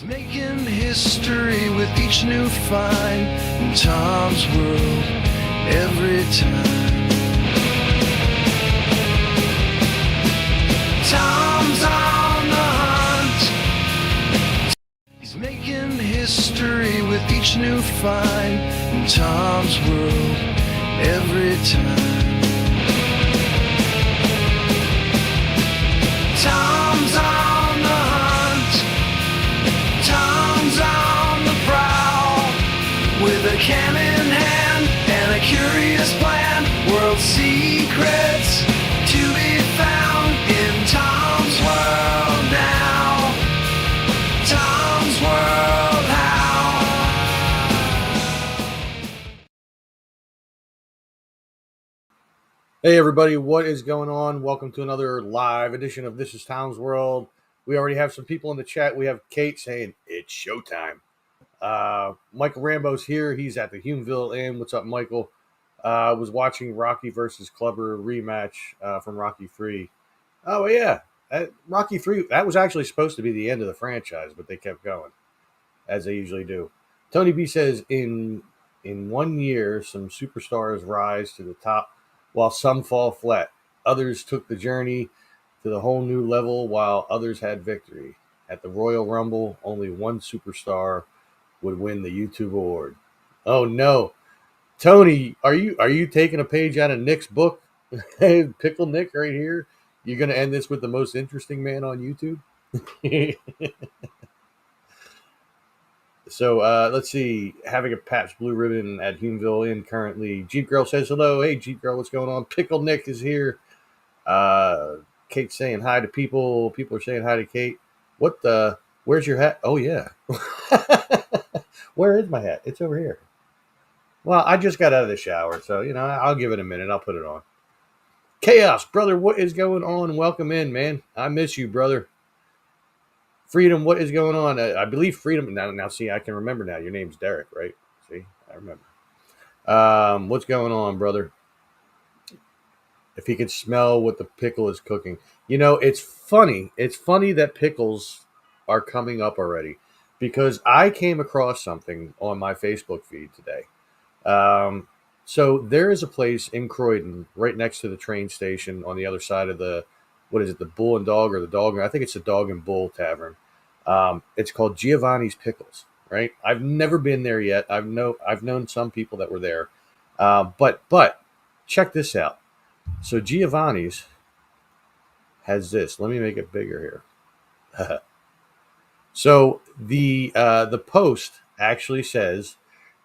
He's making history with each new find in Tom's world every time. Tom's on the hunt. He's making history with each new find in Tom's world every time. Tom's on the hunt. Tom's on the prowl with a can in hand and a curious plan. World secrets to be found in Tom's world now. Tom's world how. Hey everybody, what is going on? Welcome to another live edition of This is Tom's World. We already have some people in the chat. We have Kate saying it's showtime. Michael Rambo's here. He's at the Humeville Inn. What's up, Michael? Was watching Rocky versus Clubber rematch from Rocky 3. Oh yeah, Rocky 3. That was actually supposed to be the end of the franchise, but they kept going as they usually do. Tony B says in 1 year, some superstars rise to the top while some fall flat. Others took the journey to the whole new level while others had victory. At the Royal Rumble, only one superstar would win the YouTube award. Oh no. Tony, are you taking a page out of Nick's book? Pickle Nick right here. You're going to end this with the most interesting man on YouTube? So let's see. Having a Pabst Blue Ribbon at Humeville Inn currently. Jeep Girl says hello. Hey, Jeep Girl, what's going on? Pickle Nick is here. Kate's saying hi to people. People are saying hi to Kate. What the? Where's your hat? Oh, yeah. Where is my hat? It's over here. Well, I just got out of the shower, so, I'll give it a minute. I'll put it on. Chaos, brother, what is going on? Welcome in, man. I miss you, brother. Freedom, what is going on? I believe Freedom. Now, see, I can remember now. Your name's Derek, right? See, I remember. What's going on, brother? If he could smell what the pickle is cooking. It's funny. It's funny that pickles are coming up already because I came across something on my Facebook feed today. So there is a place in Croydon right next to the train station on the other side of the Bull and Dog or the Dog? I think it's the Dog and Bull Tavern. It's called Giovanni's Pickles, right? I've never been there yet. I've known some people that were there. But check this out. So Giovanni's has this. Let me make it bigger here. So the post actually says,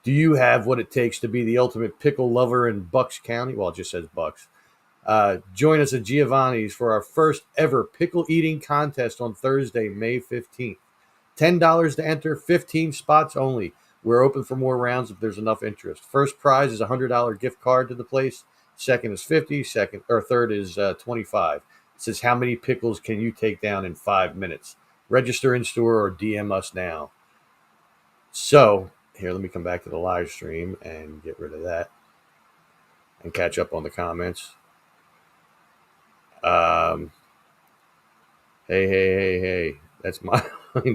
"Do you have what it takes to be the ultimate pickle lover in Bucks County?" Well, it just says Bucks. Join us at Giovanni's for our first ever pickle eating contest on Thursday, May 15th. $10 to enter, 15 spots only. We're open for more rounds if there's enough interest. First prize is a $100 gift card to the place. Second is $50. Third is $25. It says, how many pickles can you take down in 5 minutes? Register in store or DM us now. So here, let me come back to the live stream and get rid of that and catch up on the comments. Hey. That's mine,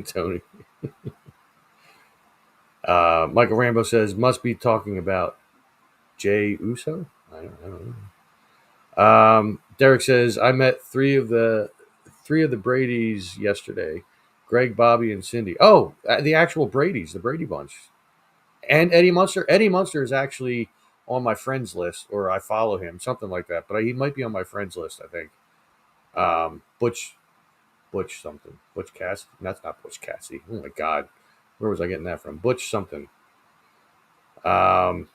Tony. Michael Rambo says, must be talking about Jey Uso? I don't know. Derek says, I met three of the Bradys yesterday. Greg, Bobby, and Cindy. Oh, the actual Bradys, the Brady Bunch. And Eddie Munster. Eddie Munster is actually on my friends list, or I follow him, something like that. But he might be on my friends list, I think. Butch something. Butch Cassidy. That's not Butch Cassidy. Oh my God. Where was I getting that from? Butch something. And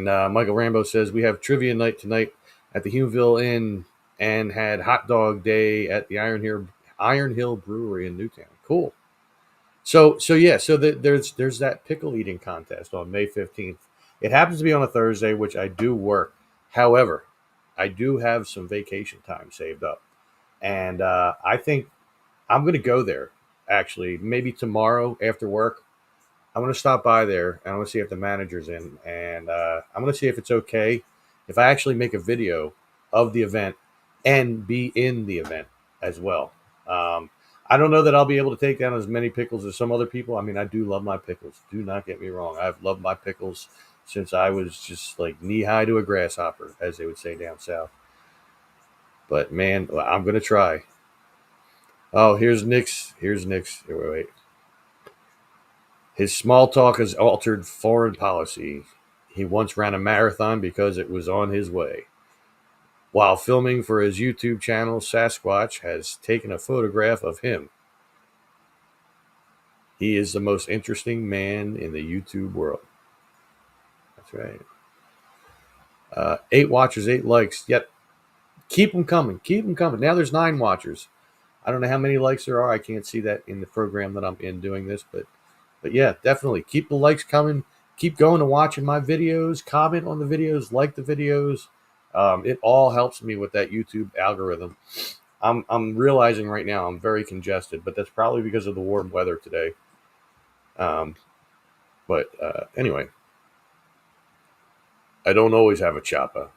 Michael Rambo says, we have trivia night tonight at the Humeville Inn and had hot dog day at the Iron Hill Brewery in Newtown. Cool. So there's that pickle eating contest on May 15th. It happens to be on a Thursday, which I do work. However, I do have some vacation time saved up. And I think I'm going to go there, actually, maybe tomorrow after work. I'm going to stop by there, and I'm going to see if the manager's in. And I'm going to see if it's okay if I actually make a video of the event and be in the event as well. I don't know that I'll be able to take down as many pickles as some other people. I mean, I do love my pickles. Do not get me wrong. I've loved my pickles since I was just like knee high to a grasshopper, as they would say down south. But man, I'm gonna try. Oh, here's Nick's. Here's Nick's. Wait. His small talk has altered foreign policy. He once ran a marathon because it was on his way. While filming for his YouTube channel, Sasquatch has taken a photograph of him. He is the most interesting man in the YouTube world. That's right. 8 watchers, 8 likes. Yep. Keep them coming. Keep them coming. Now there's 9 watchers. I don't know how many likes there are. I can't see that in the program that I'm in doing this, but yeah, definitely keep the likes coming. Keep going and watching my videos. Comment on the videos. Like the videos. It all helps me with that YouTube algorithm. I'm realizing right now I'm very congested, but that's probably because of the warm weather today. But anyway, I don't always have a choppa,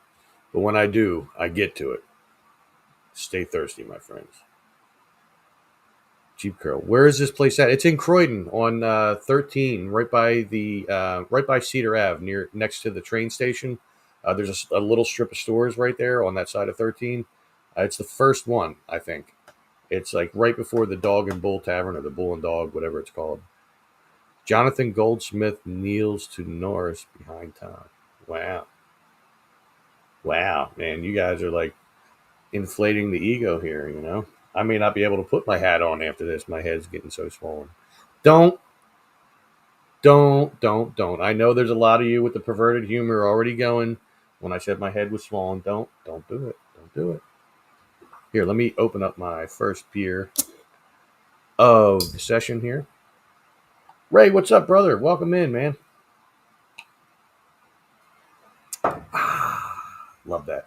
but when I do, I get to it. Stay thirsty, my friends. Jeep Curl. Where is this place at? It's in Croydon on 13, right by Cedar Ave, next to the train station. There's a little strip of stores right there on that side of 13. It's the first one, I think. It's like right before the Dog and Bull Tavern or the Bull and Dog, whatever it's called. Jonathan Goldsmith kneels to Norris behind Tom. Wow. Wow, man, you guys are like inflating the ego here, you know? I may not be able to put my hat on after this. My head's getting so swollen. Don't. I know there's a lot of you with the perverted humor already going when I said my head was swollen. Don't do it. Don't do it. Here, let me open up my first beer of the session here. Ray, what's up, brother? Welcome in, man. Love that.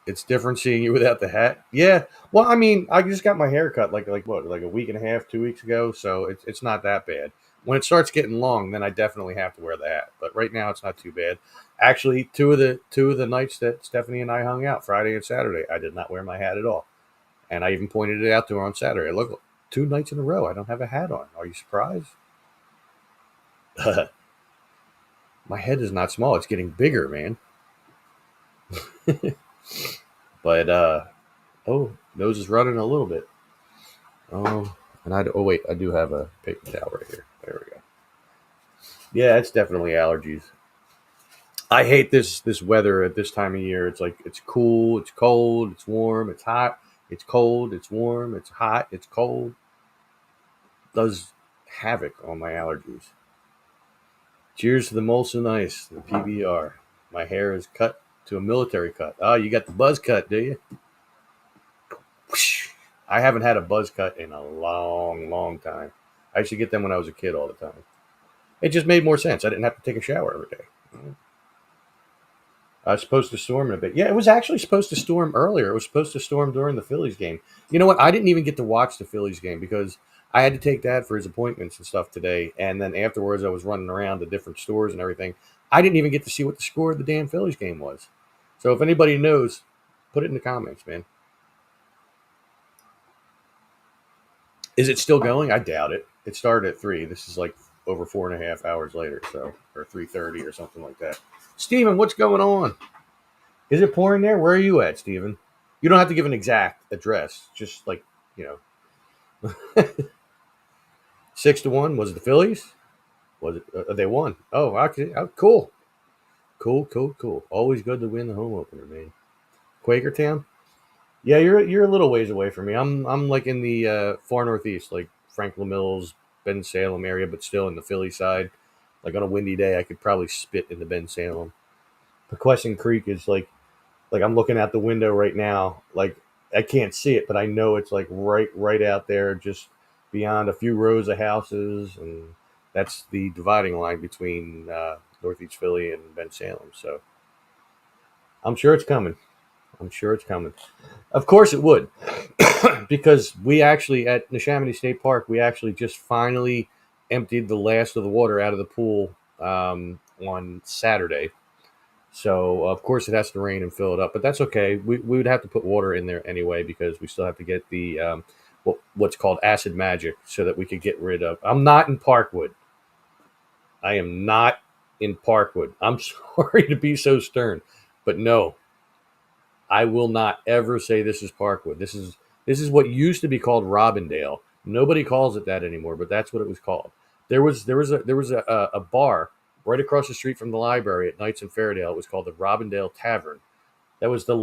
It's different seeing you without the hat. Yeah. Well, I mean, I just got my hair cut like what, like a week and a half, 2 weeks ago. So it's not that bad. When it starts getting long, then I definitely have to wear the hat. But right now, it's not too bad. Actually, two of the nights that Stephanie and I hung out, Friday and Saturday, I did not wear my hat at all. And I even pointed it out to her on Saturday. Look, 2 nights in a row, I don't have a hat on. Are you surprised? My head is not small. It's getting bigger, man. But nose is running a little bit. Oh, and wait, I do have a paper towel right here. There we go. Yeah, it's definitely allergies. I hate this weather at this time of year. It's like it's cool, it's cold, it's warm, it's hot, it's cold, it's warm, it's hot, it's cold. It does havoc on my allergies. Cheers to the Molson Ice, the PBR. My hair is cut to a military cut. Oh, you got the buzz cut, do you? I haven't had a buzz cut in a long, long time. I used to get them when I was a kid all the time. It just made more sense. I didn't have to take a shower every day. I was supposed to storm in a bit. Yeah, it was actually supposed to storm earlier. It was supposed to storm during the Phillies game. You know what? I didn't even get to watch the Phillies game because I had to take Dad for his appointments and stuff today. And then afterwards, I was running around to different stores and everything. I didn't even get to see what the score of the damn Phillies game was. So if anybody knows, put it in the comments, man. Is it still going? I doubt it. It started at 3. This is like over 4.5 hours later, so or 3:30 or something like that. Steven, what's going on? Is it pouring there? Where are you at, Steven? You don't have to give an exact address. Just like, you know. 6-1. Was it the Phillies? Was it? They won. Oh, okay. Oh, cool. Cool. Always good to win the home opener, man. Quakertown? Yeah, you're a little ways away from me. I'm like in the far northeast, like Franklin Mills, Ben Salem area, but still in the Philly side. Like on a windy day, I could probably spit into Ben Salem. Pequesson Creek is like I'm looking out the window right now. Like I can't see it, but I know it's like right out there, just beyond a few rows of houses, and that's the dividing line between Northeast Philly and Ben Salem. So I'm sure it's coming. Of course it would, because we actually at Neshaminy State Park, we actually just finally emptied the last of the water out of the pool on Saturday. So of course it has to rain and fill it up, but that's okay. We would have to put water in there anyway because we still have to get the what's called acid magic so that we could get rid of. I'm not in Parkwood. I am not in Parkwood. I'm sorry to be so stern, but no, I will not ever say this is Parkwood. This is what used to be called Robindale. Nobody calls it that anymore, but that's what it was called. There was a bar right across the street from the library at Nights in Fairdale. It was called the Robindale Tavern. That was the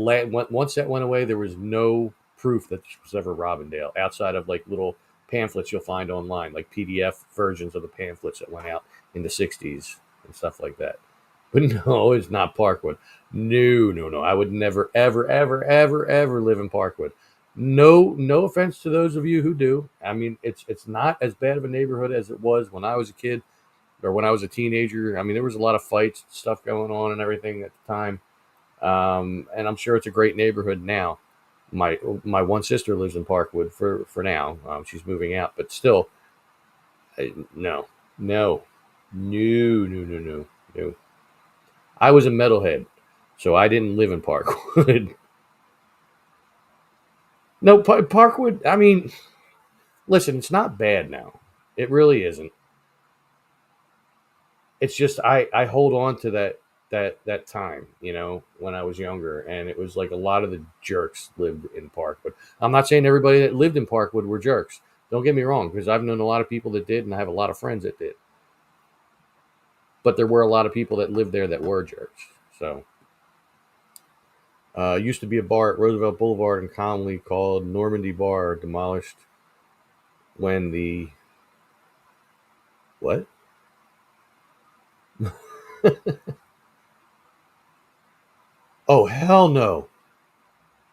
once that went away, there was no proof that this was ever Robindale outside of like little pamphlets you'll find online, like PDF versions of the pamphlets that went out in the '60s and stuff like that. But no, it's not Parkwood. No, no, no. I would never, ever, ever, ever, ever live in Parkwood. No, no offense to those of you who do. I mean, it's not as bad of a neighborhood as it was when I was a kid or when I was a teenager. I mean, there was a lot of fights, stuff going on, and everything at the time. And I'm sure it's a great neighborhood now. My one sister lives in Parkwood for now. She's moving out, but still, no, no, no, no, no, no, no. I was a metalhead, so I didn't live in Parkwood. No, Parkwood. I mean, listen, it's not bad now. It really isn't. It's just I hold on to that time, when I was younger, and it was like a lot of the jerks lived in Parkwood. I'm not saying everybody that lived in Parkwood were jerks. Don't get me wrong, because I've known a lot of people that did, and I have a lot of friends that did. But there were a lot of people that lived there that were jerks. So, used to be a bar at Roosevelt Boulevard in Conley called Normandy Bar, demolished when the what? Oh hell no!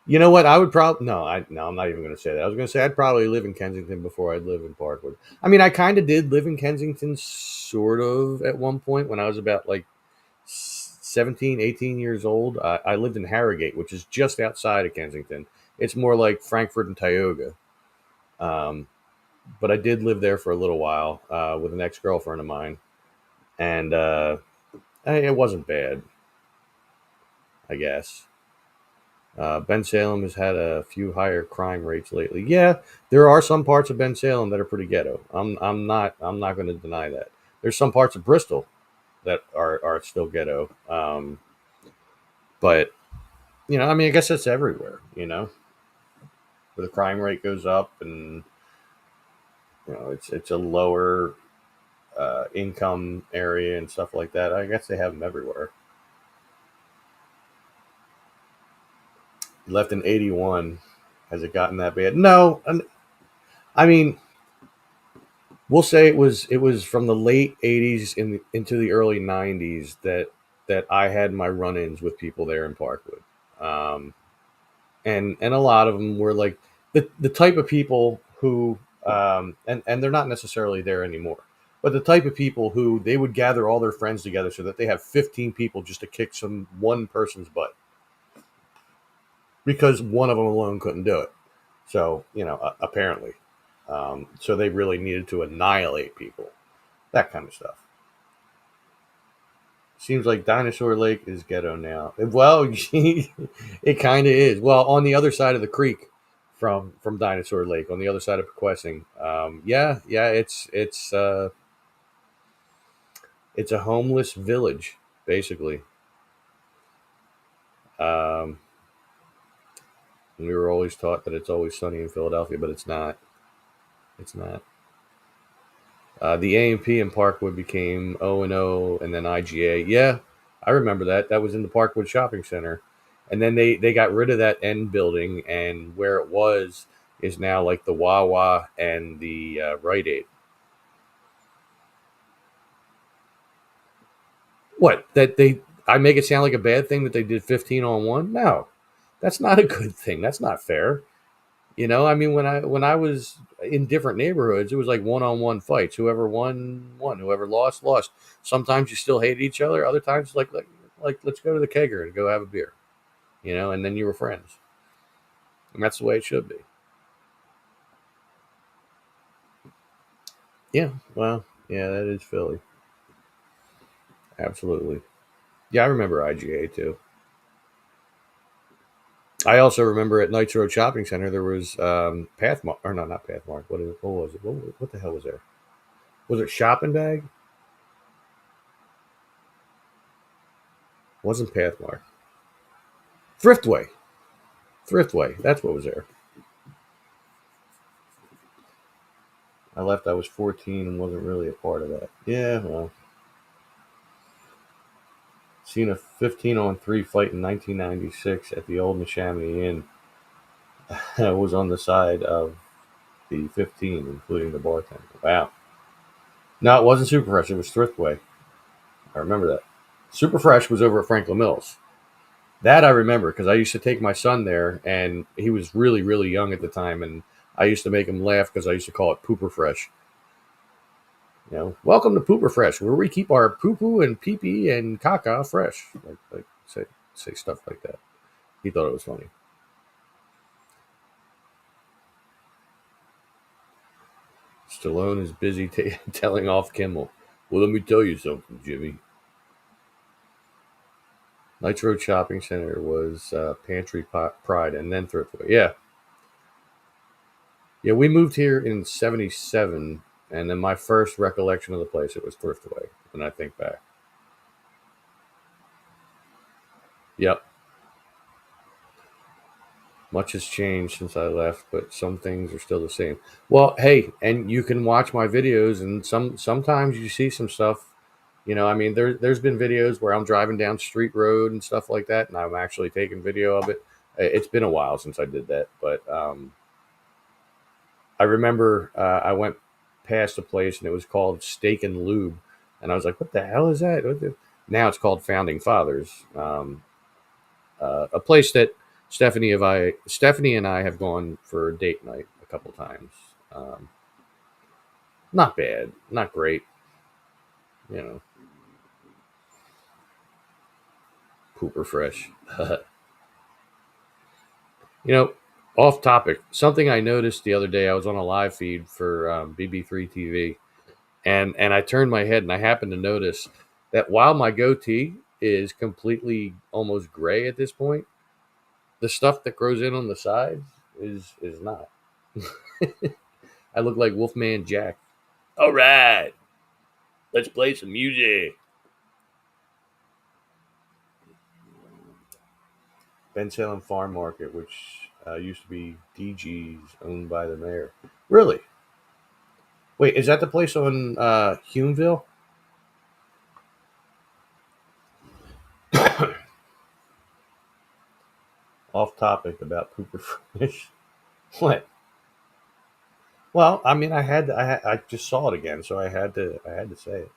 You know what? I would probably no. I'm not even going to say that. I was going to say I'd probably live in Kensington before I'd live in Parkwood. I mean, I kind of did live in Kensington, sort of, at one point when I was about like 17, 18 years old. I lived in Harrogate, which is just outside of Kensington. It's more like Frankfurt and Tioga. Um, but I did live there for a little while with an ex girlfriend of mine, and it wasn't bad, I guess. Ben Salem has had a few higher crime rates lately. Yeah, there are some parts of Ben Salem that are pretty ghetto. I'm not going to deny that. There's some parts of Bristol that are still ghetto. But I mean, I guess that's everywhere. Where the crime rate goes up, and it's a lower income area and stuff like that. I guess they have them everywhere. Left in '81. Has it gotten that bad? No, I mean, we'll say it was from the late '80s into the early '90s that I had my run-ins with people there in Parkwood, um, and a lot of them were like the type of people who and they're not necessarily there anymore, but the type of people who they would gather all their friends together so that they have 15 people just to kick some one person's butt because one of them alone couldn't do it. So apparently, so they really needed to annihilate people, that kind of stuff. Seems like Dinosaur Lake is ghetto now. Well, it kind of is. Well, on the other side of the creek from Dinosaur Lake, on the other side of Pequessing, yeah, yeah, it's a homeless village basically. Um, we were always taught that it's always sunny in Philadelphia, but it's not. It's not. The A&P in Parkwood became O&O and then IGA. Yeah, I remember that. That was in the Parkwood Shopping Center. And then they got rid of that end building, and where it was is now like the Wawa and the Rite Aid. What? That they I make it sound like a bad thing that they did 15 on 1? No. That's not a good thing. That's not fair. I mean, when I was in different neighborhoods, it was like one-on-one fights. Whoever won won. Whoever lost lost. Sometimes you still hated each other. Other times, like let's go to the kegger and go have a beer. And then you were friends, and that's the way it should be. Yeah. Well, yeah, that is Philly. Absolutely. Yeah, I remember IGA too. I also remember at Knights Road Shopping Center there was Pathmark, or no, not Pathmark. What was it? What the hell was there? Was it Shopping Bag? Wasn't Pathmark. Thriftway. Thriftway. That's what was there. I left. I was 14 and wasn't really a part of that. Yeah, well, seen a 15-on-3 fight in 1996 at the old Neshaminy Inn. I was on the side of the 15, including the bartender. Wow. No, it wasn't Super Fresh. It was Thriftway. I remember that. Super Fresh was over at Franklin Mills. That I remember because I used to take my son there, and he was really, really young at the time, and I used to make him laugh because I used to call it Pooper Fresh. You know, welcome to Pooper Fresh, where we keep our poo poo and pee pee and caca fresh. Like say stuff like that. He thought it was funny. Stallone is busy telling off Kimmel. Well, let me tell you something, Jimmy. Knights Road Shopping Center was Pantry Pride and then Thriftway. Yeah. Yeah, we moved here in 77, and then my first recollection of the place, it was Thriftway, when I think back. Yep. Much has changed since I left, but some things are still the same. Well, hey, and you can watch my videos, and sometimes you see some stuff. You know, I mean, there's been videos where I'm driving down Street Road and stuff like that, and I'm actually taking video of it. It's been a while since I did that, but I remember I went past a place and it was called Steak and Lube, and I was like, "What the hell is that?" Now it's called Founding Fathers, a place that Stephanie and I have gone for date night a couple times. Um, Not bad, not great, you know. Pooper fresh. You know, off topic. Something I noticed the other day. I was on a live feed for BB3 TV, and I turned my head and I happened to notice that while my goatee is completely almost gray at this point, the stuff that grows in on the sides is not. I look like Wolfman Jack. All right, let's play some music. Ben Salem Farm Market, which used to be DG's, owned by the mayor. Really? Wait, is that the place on Humeville? Off topic about pooper fish. What? Well, I mean, I just saw it again, so I had to say it.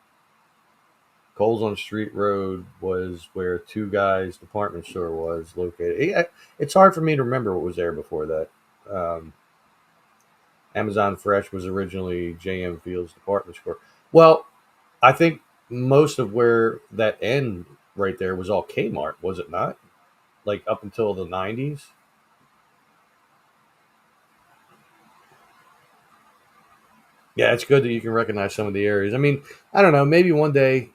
Coles on Street Road was where Two Guys department store was located. It's hard for me to remember what was there before that. Um, Amazon Fresh was originally JM Fields department store. Well, I think most of where that end right there was all Kmart, was it not? Like up until the 90s. Yeah, it's good that you can recognize some of the areas. I mean, I don't know, maybe one day,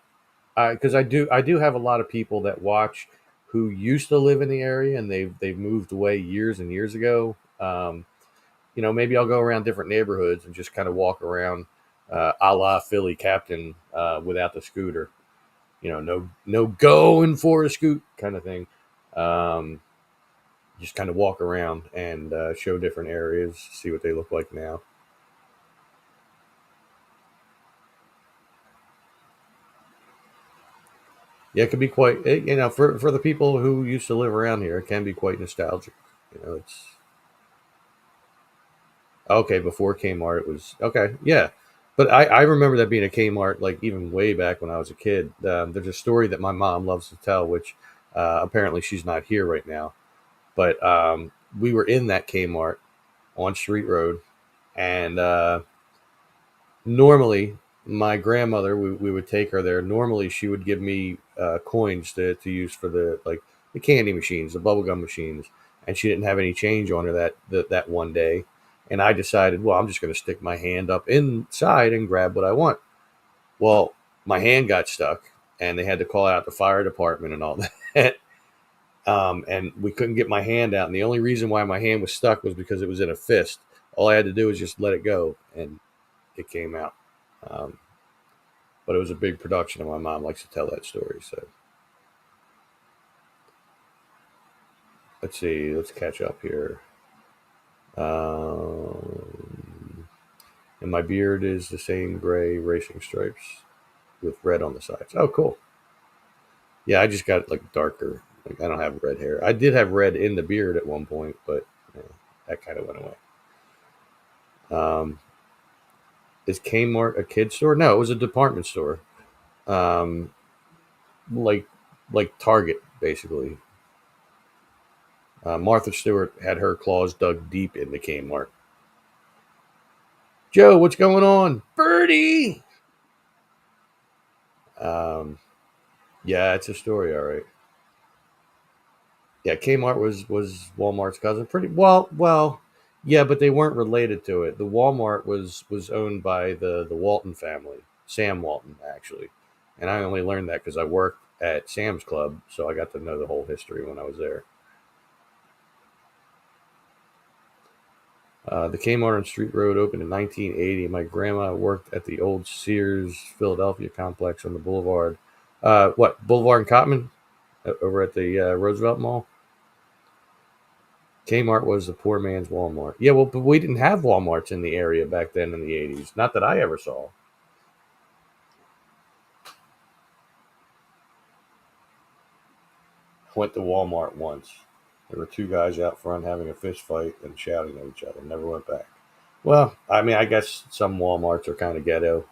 because I do have a lot of people that watch who used to live in the area and they've moved away years and years ago. You know, maybe I'll go around different neighborhoods and just kind of walk around, a la Philly Captain, without the scooter. You know, no going for a scoot kind of thing. Um, just kind of walk around and show different areas, see what they look like now. Yeah, it can be quite. You know, for the people who used to live around here, it can be quite nostalgic. You know, it's okay. Before Kmart, it was okay. Yeah, but I remember that being a Kmart like even way back when I was a kid. There's a story that my mom loves to tell, which apparently she's not here right now. But we were in that Kmart on Street Road, and normally my grandmother, we would take her there. Normally she would give me coins to use for the like the candy machines, the bubblegum machines, and she didn't have any change on her that one day. And I decided, well, I'm just going to stick my hand up inside and grab what I want. Well, my hand got stuck, and they had to call out the fire department and all that. And we couldn't get my hand out. And the only reason why my hand was stuck was because it was in a fist. All I had to do was just let it go, and it came out. Um, but it was a big production, and my mom likes to tell that story. So let's see. Let's catch up here. And my beard is the same gray racing stripes with red on the sides. Oh, cool. Yeah, I just got like darker. Like I don't have red hair. I did have red in the beard at one point, but that kind of went away. Um, is Kmart a kid store? No, it was a department store. Um, like Target basically. Martha Stewart had her claws dug deep into Kmart. Joe, what's going on? Birdie. Um, yeah, it's a story, all right. Yeah, Kmart was Walmart's cousin. Pretty well, yeah, but they weren't related to it. The Walmart was owned by the Walton family, Sam Walton actually, and I only learned that because I worked at Sam's Club, so I got to know the whole history when I was there. The Kmart on Street Road opened in 1980. My grandma worked at the old Sears Philadelphia complex on the Boulevard. What Boulevard and Cotman over at the Roosevelt Mall? Kmart was the poor man's Walmart. Yeah, well, but we didn't have Walmarts in the area back then in the 80s. Not that I ever saw. Went to Walmart once. There were two guys out front having a fist fight and shouting at each other. Never went back. Well, I mean, I guess some Walmarts are kind of ghetto.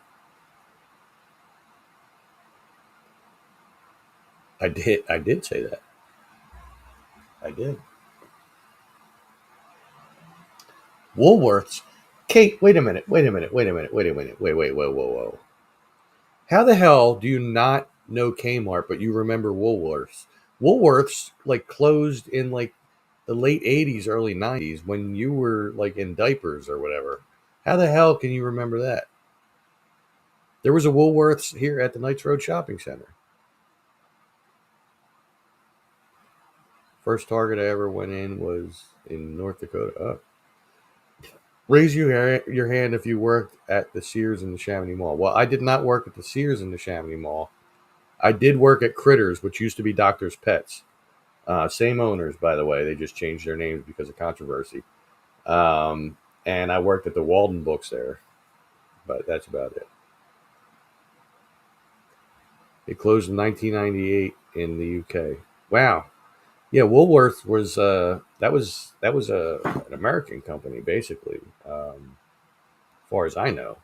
I did say that. I did. Woolworths. Kate, wait a minute. Wait a minute. Wait a minute. Wait a minute. Whoa, whoa, whoa. How the hell do you not know Kmart, but you remember Woolworths? Woolworths like closed in like the late '80s, early '90s when you were like in diapers or whatever. How the hell can you remember that? There was a Woolworths here at the Knights Road Shopping Center. First Target I ever went in was in North Dakota. Raise your hand if you worked at the Sears in the Chamonix Mall. Well, I did not work at the Sears in the Chamonix Mall. I did work at Critters, which used to be Doctor's Pets. Same owners, by the way. They just changed their names because of controversy. Um, and I worked at the Walden Books there, but that's about it. It closed in 1998 in the UK. Wow. Yeah, Woolworth was that was an American company basically, as far as I know.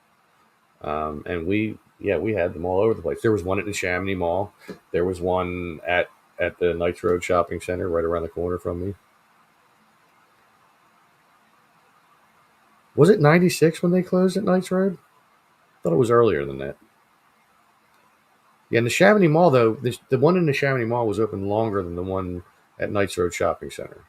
And we had them all over the place. There was one at the Chamonix Mall. There was one at the Knights Road Shopping Center right around the corner from me. Was it 96 when they closed at Knights Road? I thought it was earlier than that. Yeah, in the Chamonix Mall, though, the one in the Chamonix Mall was open longer than the one at Knights Road Shopping Center.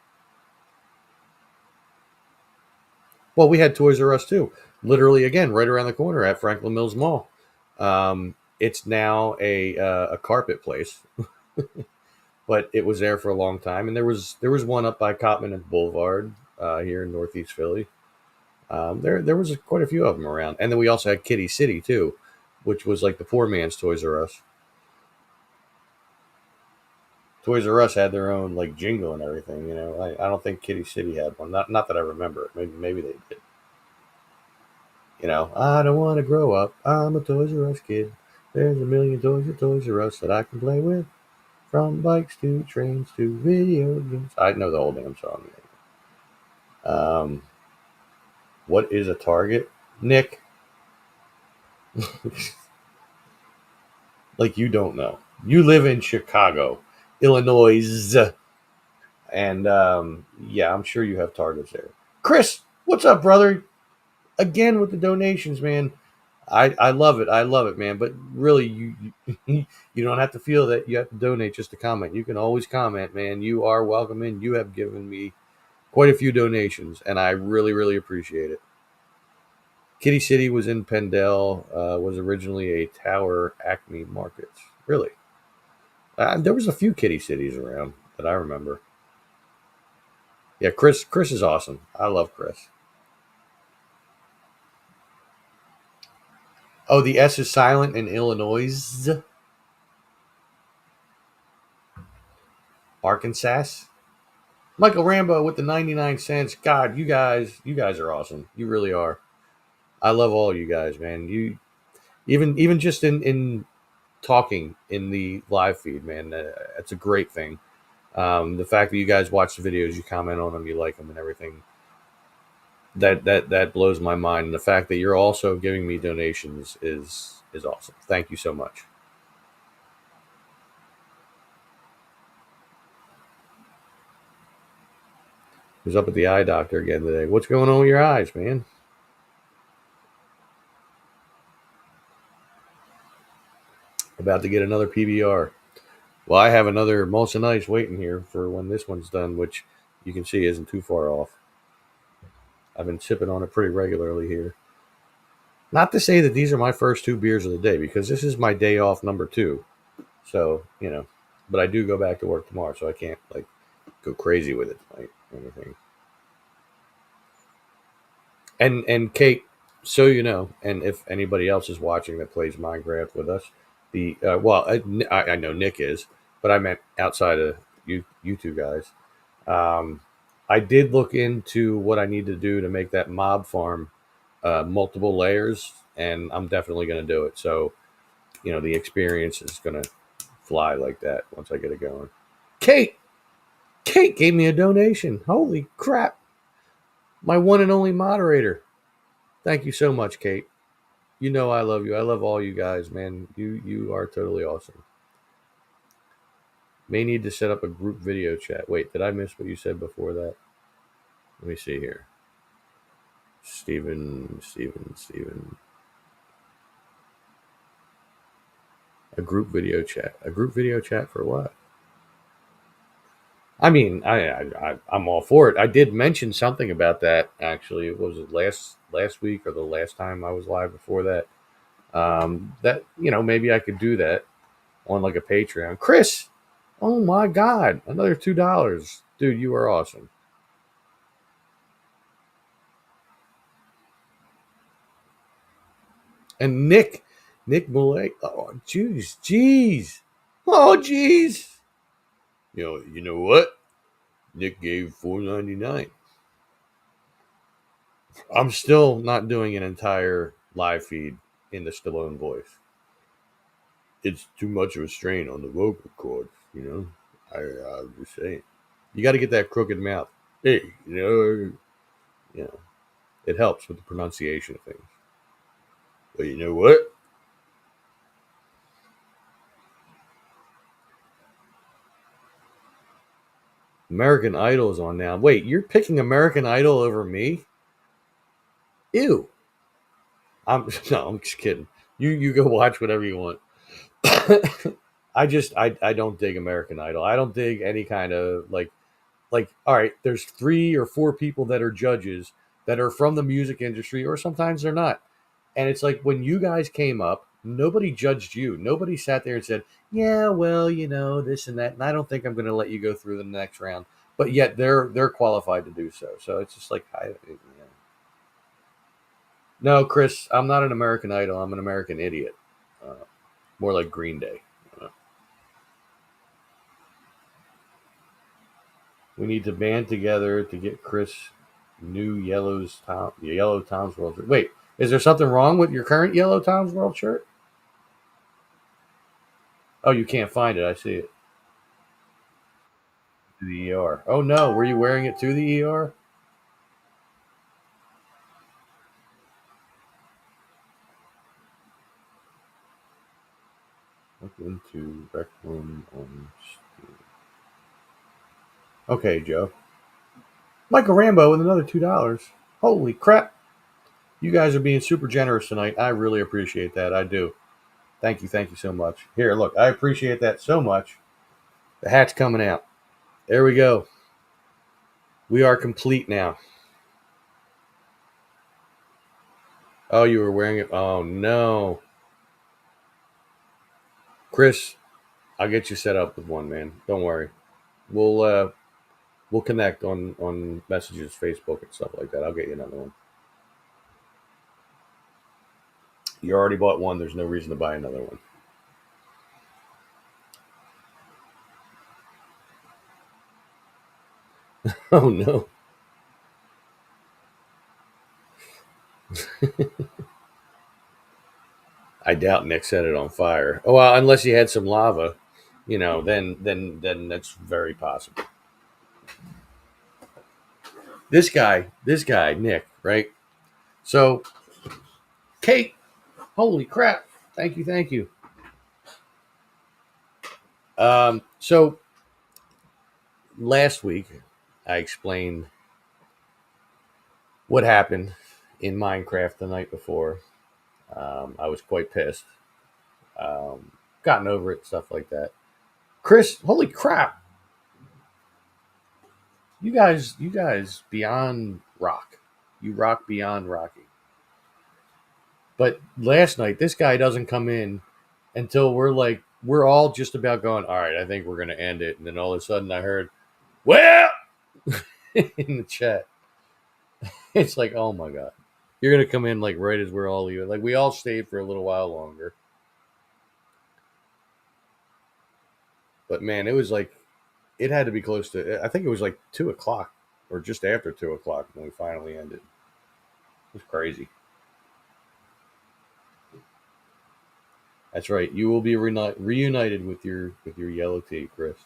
Well, we had Toys R Us too. Literally, again, right around the corner at Franklin Mills Mall. It's now a carpet place, but it was there for a long time. And there was one up by Cotman and Boulevard here in Northeast Philly. There was quite a few of them around, and then we also had Kitty City too, which was like the poor man's Toys R Us. Toys R Us had their own like jingle and everything. I don't think Kitty City had one. Not that I remember it. Maybe they did. I don't want to grow up. I'm a Toys R Us kid. There's a million toys at Toys R Us that I can play with, from bikes to trains to video games. I know the whole damn song. Um, what is a Target, Nick? Like you don't know. You live in Chicago, Illinois, and yeah, I'm sure you have Targets there. Chris, what's up, brother? Again with the donations, man. I love it. I love it, man. But really, you don't have to feel that you have to donate just to comment. You can always comment, man. You are welcome in. You have given me quite a few donations, and I really, really appreciate it. Kitty City was in Pendel. Was originally a Tower Acme Markets. Really, there was a few Kitty Cities around. that I remember. Yeah, Chris is awesome. I love Chris. Oh, the S is silent in Illinois, Arkansas. Michael Rambo with the 99 cents. God, you guys are awesome. You really are. I love all you guys, man. You even just in talking in the live feed, man. It's a great thing. The fact that you guys watch the videos, you comment on them, you like them, and everything. That blows my mind. And the fact that you're also giving me donations is awesome. Thank you so much. Who's up at the eye doctor again today? What's going on with your eyes, man? About to get another PBR. Well, I have another Molson Ice waiting here for when this one's done, which you can see isn't too far off. I've been sipping on it pretty regularly here. Not to say that these are my first two beers of the day, because this is my day off number two. So, but I do go back to work tomorrow, so I can't like go crazy with it tonight or anything. And Kate, so you know, and if anybody else is watching that plays Minecraft with us, the well, I know Nick is, but I meant outside of you two guys. Um, I did look into what I need to do to make that mob farm multiple layers, and I'm definitely going to do it. So the experience is going to fly like that once I get it going. Kate, Kate gave me a donation. Holy crap! My one and only moderator. Thank you so much, Kate. You know I love you. I love all you guys, man. You are totally awesome. May need to set up a group video chat. Wait, did I miss what you said before that? Let me see here. Steven. A group video chat. A group video chat for what? I mean, I'm all for it. I did mention something about that actually. It was it last week or the last time I was live before that. That maybe I could do that on like a Patreon. Chris, oh my God, another $2, dude. You are awesome. And Nick Millay. Oh, jeez. Oh, jeez. You know what? Nick gave $4.99. I'm still not doing an entire live feed in the Stallone voice. It's too much of a strain on the vocal cords. I'm just saying. You got to get that crooked mouth. Hey, it helps with the pronunciation of things. But you know what? American Idol is on now. Wait, you're picking American Idol over me? Ew. I'm just kidding. You go watch whatever you want. I don't dig American Idol. I don't dig any kind of like all right, there's 3 or 4 people that are judges that are from the music industry, or sometimes they're not. And it's like when you guys came up, nobody judged you. Nobody sat there and said, "Yeah, well, this and that." And I don't think I'm going to let you go through the next round. But yet they're qualified to do so. So it's just like no, Chris, I'm not an American Idol. I'm an American idiot. Uh, More like Green Day. Uh, we need to band together to get Chris new Yellow Tom's World shirt. Wait, is there something wrong with your current Yellow Tom's World shirt? Oh, you can't find it. I see it. To the ER. Oh no, were you wearing it to the ER? Look into rec room on Steam. Okay, Joe. Michael Rambo with another $2. Holy crap! You guys are being super generous tonight. I really appreciate that. I do. Thank you so much. Here, look, I appreciate that so much. The hat's coming out. There we go. We are complete now. Oh, you were wearing it. Oh no, Chris, I'll get you set up with one, man. Don't worry. We'll connect on messages, Facebook, and stuff like that. I'll get you another one. You already bought one. There's no reason to buy another one. Oh no. I doubt Nick set it on fire. Oh well, unless he had some lava, then that's very possible. This guy, Nick, right? So, Kate, holy crap! Thank you. So last week I explained what happened in Minecraft the night before. I was quite pissed. Gotten over it, stuff like that. Chris, holy crap! You guys beyond rock. You rock beyond rocky. But last night, this guy doesn't come in until we're all just about going, all right, I think we're going to end it. And then all of a sudden I heard, well, in the chat. It's like, oh my God. You're going to come in like right as we're all leaving. Like we all stayed for a little while longer. But man, it was like, it had to be close to, I think it was like 2 o'clock or just after 2 o'clock when we finally ended. It was crazy. That's right. You will be reunited with your yellow tea, Chris.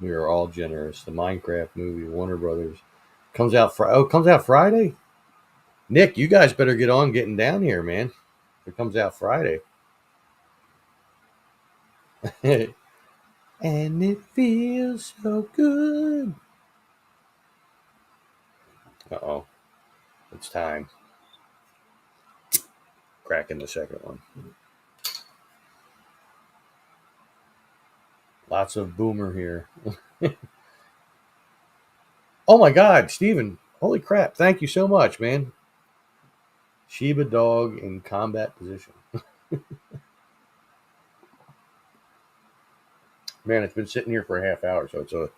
We are all generous. The Minecraft movie, Warner Brothers, comes out. It comes out Friday. Nick, you guys better get on getting down here, man. It comes out Friday. And it feels so good. Uh-oh. It's time. Cracking the second one. Lots of boomer here. Oh my God, Steven. Holy crap. Thank you so much, man. Shiba dog in combat position. Man, it's been sitting here for a half hour, so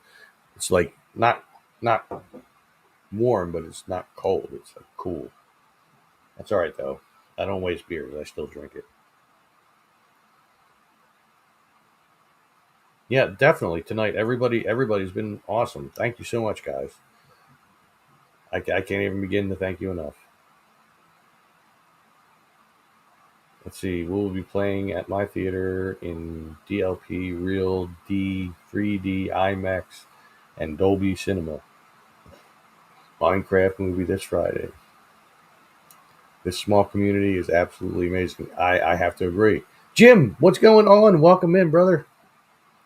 it's like not warm, but it's not cold. It's like cool. That's all right though. I don't waste beers. I still drink it. Yeah, definitely tonight. Everybody's been awesome. Thank you so much, guys. I can't even begin to thank you enough. Let's see. We'll be playing at my theater in DLP, Real D, 3D, IMAX, and Dolby Cinema. Minecraft movie this Friday. This small community is absolutely amazing. I have to agree. Jim, what's going on? Welcome in, brother.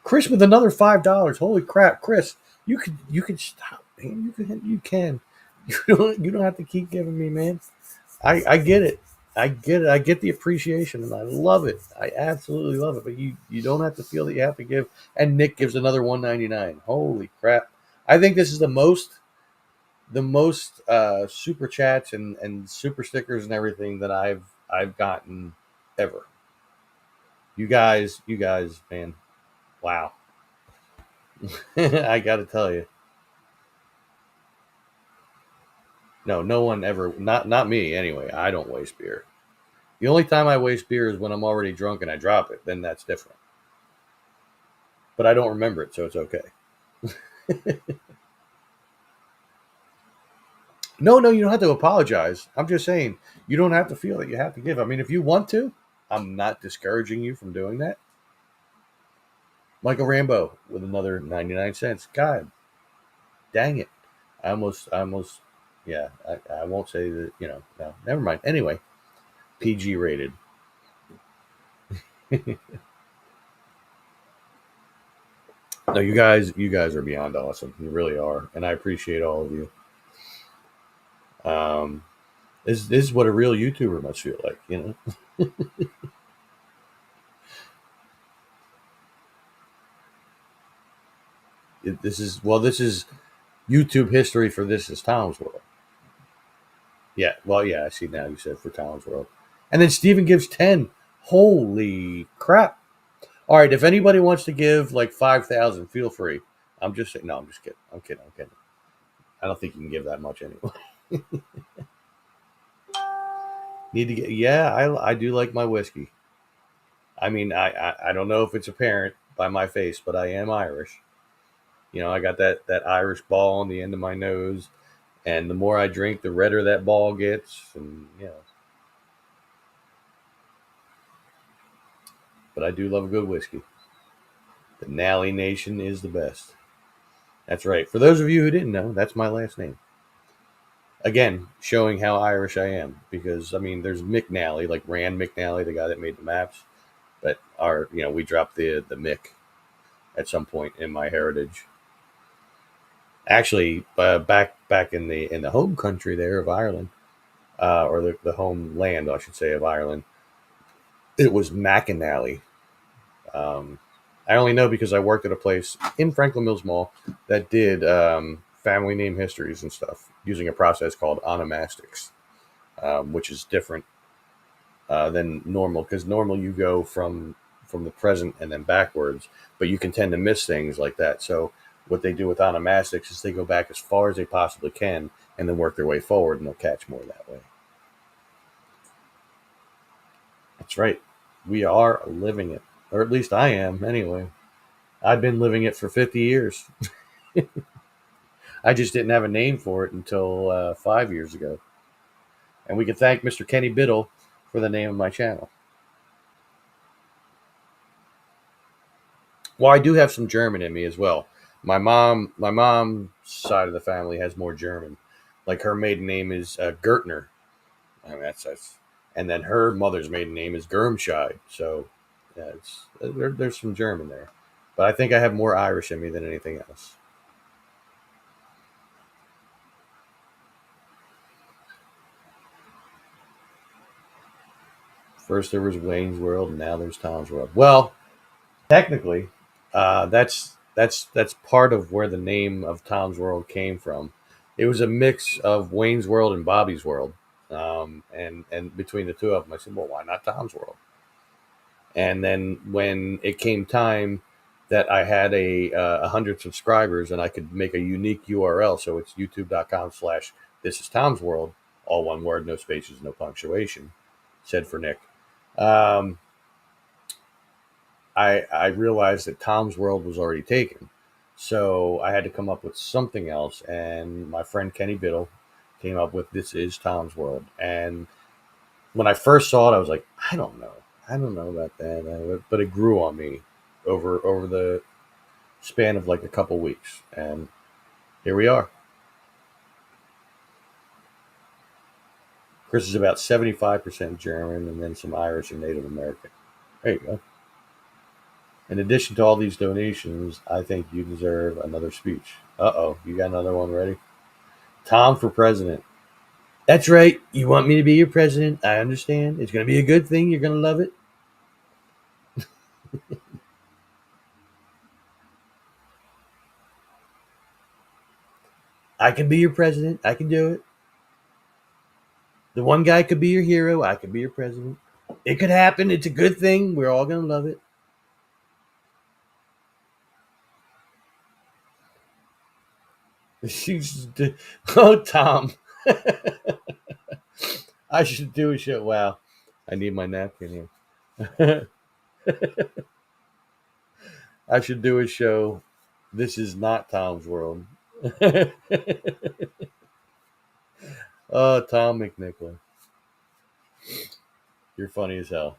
Chris with another $5. Holy crap, Chris! You could stop, man. You can. You don't have to keep giving me, man. I get it. I get it. I get the appreciation, and I love it. I absolutely love it. But you don't have to feel that you have to give. And Nick gives another $1.99. Holy crap! I think this is the most super chats and super stickers and everything that I've gotten ever. You guys, man, wow! I got to tell you, no one ever, not me anyway. I don't waste beer. The only time I waste beer is when I'm already drunk and I drop it. Then that's different. But I don't remember it, so it's okay. No, you don't have to apologize. I'm just saying you don't have to feel that you have to give. I mean, if you want to, I'm not discouraging you from doing that. Michael Rambo with another 99 cents. God dang it. I almost, yeah, I won't say that, no, never mind. Anyway, PG rated. No, you guys are beyond awesome. You really are. And I appreciate all of you. Um, this is what a real YouTuber must feel like. This is YouTube history for This Is Tom's World. Yeah, well, yeah, I see now you said for Tom's World. And then Steven gives 10. Holy crap. All right, if anybody wants to give like 5,000, feel free. I'm just saying. No, I'm just kidding. I'm kidding. I'm kidding. I don't think you can give that much anyway. Need to get. Yeah, I do like my whiskey. I mean, I don't know if it's apparent by my face, but I am Irish. You know, I got that Irish ball on the end of my nose, and the more I drink, the redder that ball gets, and you know. But I do love a good whiskey. The Nally Nation is the best. That's right. For those of you who didn't know, that's my last name. Again, showing how Irish I am, because I mean, there's McNally, like Rand McNally, the guy that made the maps, but we dropped the Mick at some point in my heritage. Actually, back in the home country there of Ireland, or the homeland, I should say, of Ireland, it was McAnally. Um, I only know because I worked at a place in Franklin Mills Mall that did family name histories and stuff using a process called onomastics, which is different than normal, because normal you go from the present and then backwards, but you can tend to miss things like that. So what they do with onomastics is they go back as far as they possibly can and then work their way forward, and they'll catch more that way. That's right. We are living it, or at least I am anyway. I've been living it for 50 years. I just didn't have a name for it until 5 years ago. And we can thank Mr. Kenny Biddle for the name of my channel. Well, I do have some German in me as well. My mom's side of the family has more German. Like her maiden name is Gertner. I mean, that's, and then her mother's maiden name is Germscheid. So yeah, there's some German there, but I think I have more Irish in me than anything else. First there was Wayne's World, and now there's Tom's World. Well, technically, that's part of where the name of Tom's World came from. It was a mix of Wayne's World and Bobby's World, and between the two of them, I said, well, why not Tom's World? And then when it came time that I had a 100 subscribers and I could make a unique URL, so it's youtube.com/ this is Tom's World, all one word, no spaces, no punctuation, said for Nick. Um, I realized that Tom's World was already taken. So I had to come up with something else. And my friend Kenny Biddle came up with This Is Tom's World. And when I first saw it, I was like, I don't know. I don't know about that. But it grew on me over the span of like a couple weeks. And here we are. Chris is about 75% German and then some Irish and Native American. There you go. In addition to all these donations, I think you deserve another speech. Uh-oh, you got another one ready? Tom for president. That's right. You want me to be your president? I understand. It's going to be a good thing. You're going to love it. I can be your president. I can do it. The one guy could be your hero. I could be your president. It could happen. It's a good thing. We're all going to love it. Oh, Tom. I should do a show. Wow. I need my napkin here. I should do a show. This is not Tom's World. Oh, Tom McNichol. You're funny as hell.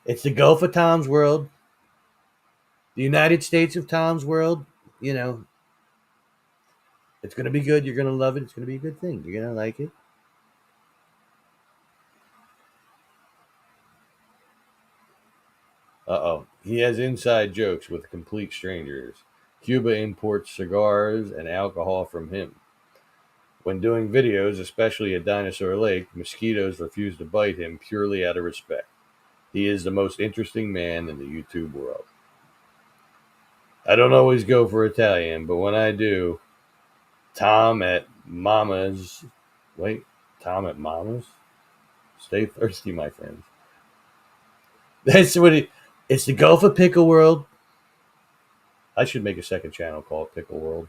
It's the Gulf of Tom's World, the United States of Tom's World. You know, it's going to be good. You're going to love it. It's going to be a good thing. You're going to like it. Uh-oh. He has inside jokes with complete strangers. Cuba imports cigars and alcohol from him. When doing videos, especially at Dinosaur Lake, mosquitoes refuse to bite him purely out of respect. He is the most interesting man in the YouTube world. I don't always go for Italian, but when I do, Tom at Mama's. Wait, Tom at Mama's. Stay thirsty, my friends. That's what it. It's the Gulf of Pickle World. I should make a second channel called Pickle World.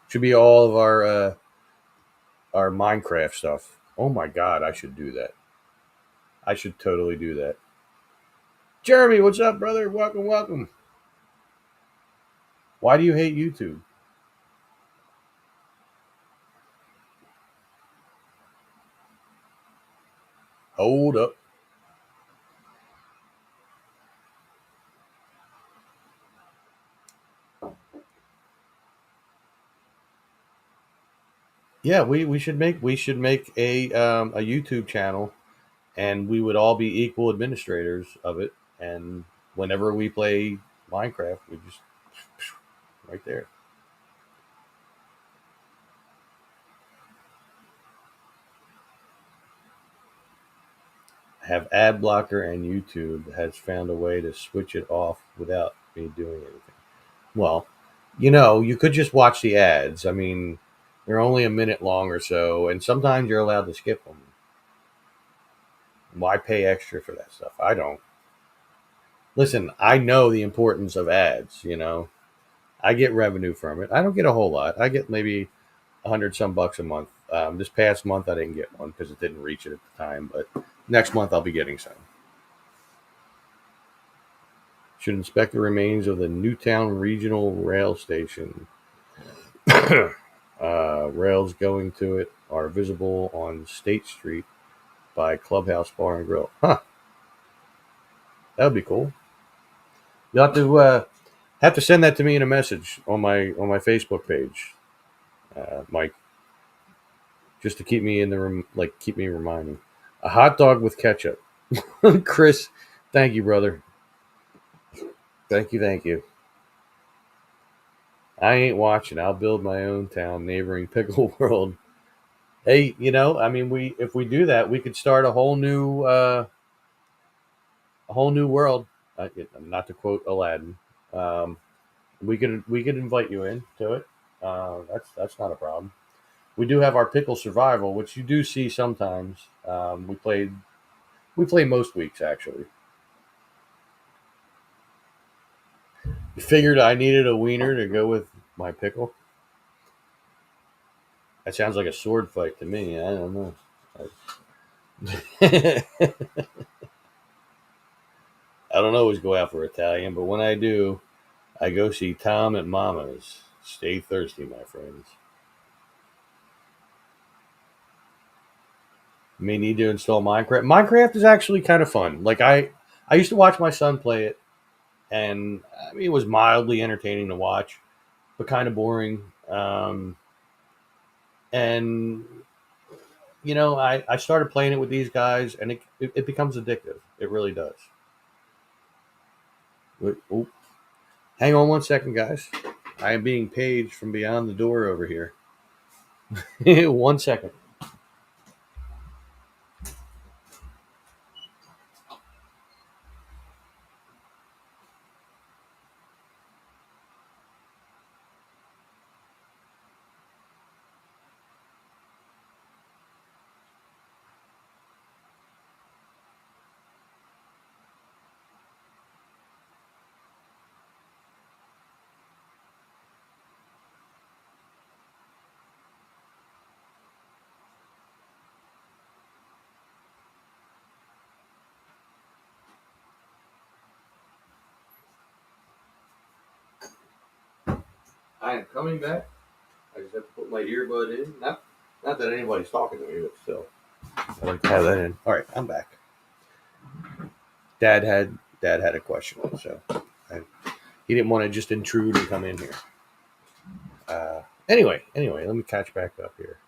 Should be all of our Minecraft stuff. Oh my god, I should do that. I should totally do that. Jeremy, what's up, brother? Welcome, welcome. Why do you hate YouTube? Hold up. Yeah, we should make a YouTube channel, and we would all be equal administrators of it. And whenever we play Minecraft, we just right there. Have ad blocker, and YouTube has found a way to switch it off without me doing anything. Well, you could just watch the ads. I mean, they're only a minute long or so, and sometimes you're allowed to skip them. Why pay extra for that stuff? I don't. Listen, I know the importance of ads. I get revenue from it. I don't get a whole lot. I get maybe 100 some bucks a month. This past month, I didn't get one because it didn't reach it at the time, but next month I'll be getting some. Should inspect the remains of the Newtown Regional Rail Station. Rails going to it are visible on State Street by Clubhouse Bar and Grill. Huh, that would be cool. You'll have to send that to me in a message on my Facebook page, Mike, just to keep me in the room, like keep me reminding. A hot dog with ketchup. Chris, thank you, brother. Thank you, thank you. I ain't watching. I'll build my own town neighboring Pickle World. Hey, I mean, we if we do that, we could start a whole new world. Not to quote Aladdin. Um, we could invite you in to it. That's not a problem. We do have our pickle survival, which you do see sometimes. We play most weeks actually. You figured I needed a wiener to go with my pickle. That sounds like a sword fight to me. I don't know. I don't always go out for Italian, but when I do, I go see Tom at Mama's. Stay thirsty, my friends. You may need to install Minecraft. Minecraft is actually kind of fun. Like I used to watch my son play it, and I mean it was mildly entertaining to watch, but kind of boring. And I started playing it with these guys, and it becomes addictive. It really does. Oh, hang on one second, guys. I am being paged from beyond the door over here. 1 second. I am coming back. I just have to put my earbud in. Not that anybody's talking to me, but still, I like to have that in. All right, I'm back. Dad had a question, so I, he didn't want to just intrude and come in here. Anyway, let me catch back up here.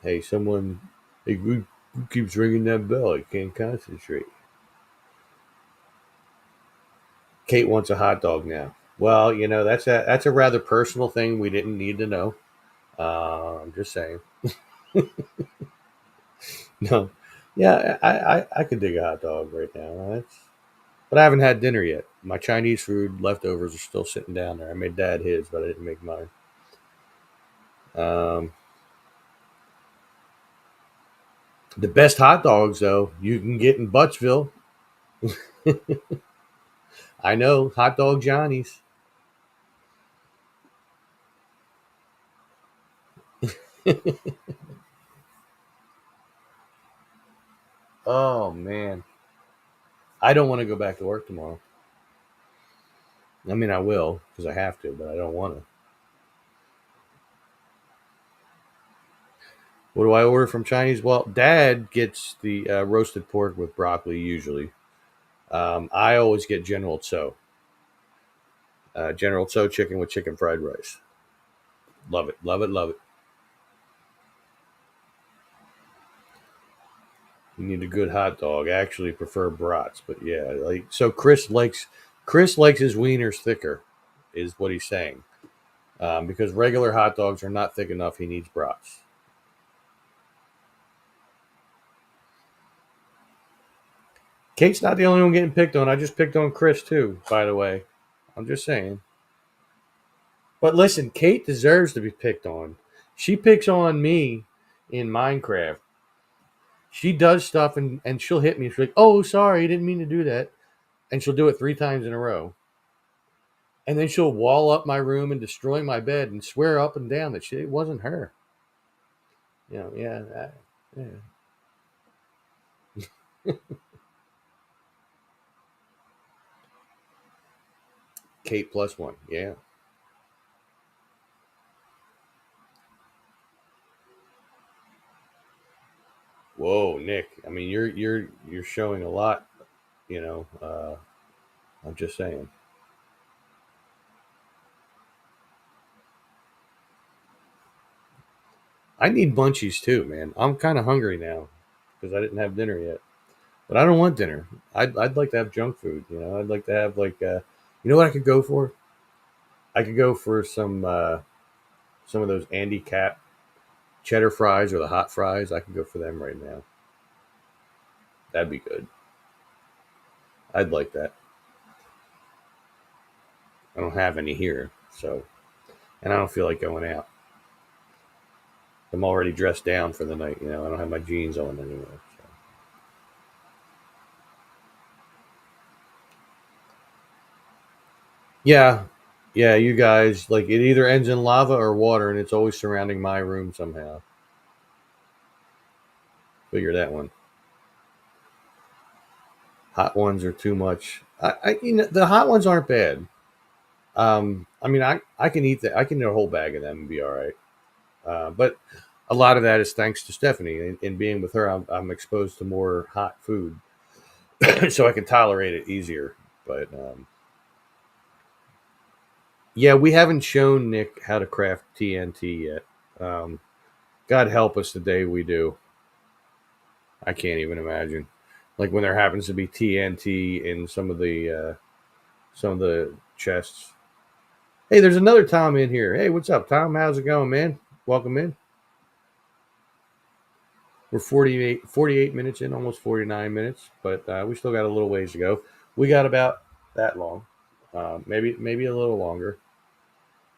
Hey, someone, hey, who keeps ringing that bell? I can't concentrate. Kate wants a hot dog now. Well, that's a rather personal thing we didn't need to know. I'm just saying. No, yeah, I could dig a hot dog right now. But I haven't had dinner yet. My Chinese food leftovers are still sitting down there. I made Dad his, but I didn't make mine. Um, the best hot dogs, though, you can get in Buttsville. I know, hot dog Johnny's. Oh man, I don't want to go back to work tomorrow. I mean, I will because I have to, but I don't want to. What do I order from Chinese? Well, Dad gets the roasted pork with broccoli usually. I always get General Tso. General Tso chicken with chicken fried rice. Love it, love it, love it. You need a good hot dog. I actually prefer brats, but yeah, like so. Chris likes his wieners thicker, is what he's saying. Because regular hot dogs are not thick enough. He needs brats. Kate's not the only one getting picked on. I just picked on Chris too, by the way. I'm just saying. But listen, Kate deserves to be picked on. She picks on me in Minecraft. She does stuff and she'll hit me. She's like, oh, sorry, I didn't mean to do that. And she'll do it 3 times in a row. And then she'll wall up my room and destroy my bed and swear up and down that it wasn't her. Yeah. Yeah. Kate plus one. Yeah. Whoa, Nick. I mean, you're showing a lot. I'm just saying. I need munchies too, man. I'm kind of hungry now because I didn't have dinner yet. But I don't want dinner. I'd like to have junk food. I'd like to have like, you know what I could go for? I could go for some of those Andy Cap cheddar fries or the hot fries. I could go for them right now. That'd be good. I'd like that. I don't have any here, so and I don't feel like going out. I'm already dressed down for the night. I don't have my jeans on anymore. So. Yeah, yeah. You guys like it either ends in lava or water, and it's always surrounding my room somehow. Figure that one. Hot ones are too much. The hot ones aren't bad. I mean, I can eat that. I can eat a whole bag of them and be all right. But a lot of that is thanks to Stephanie. In being with her, I'm exposed to more hot food, so I can tolerate it easier. But yeah, we haven't shown Nick how to craft TNT yet. Um, God help us the day we do. I can't even imagine. Like when there happens to be TNT in some of the chests. Hey, there's another Tom in here. Hey, what's up, Tom? How's it going, man? Welcome in. We're 48 minutes in, almost 49 minutes, but we still got a little ways to go. We got about that long, maybe a little longer.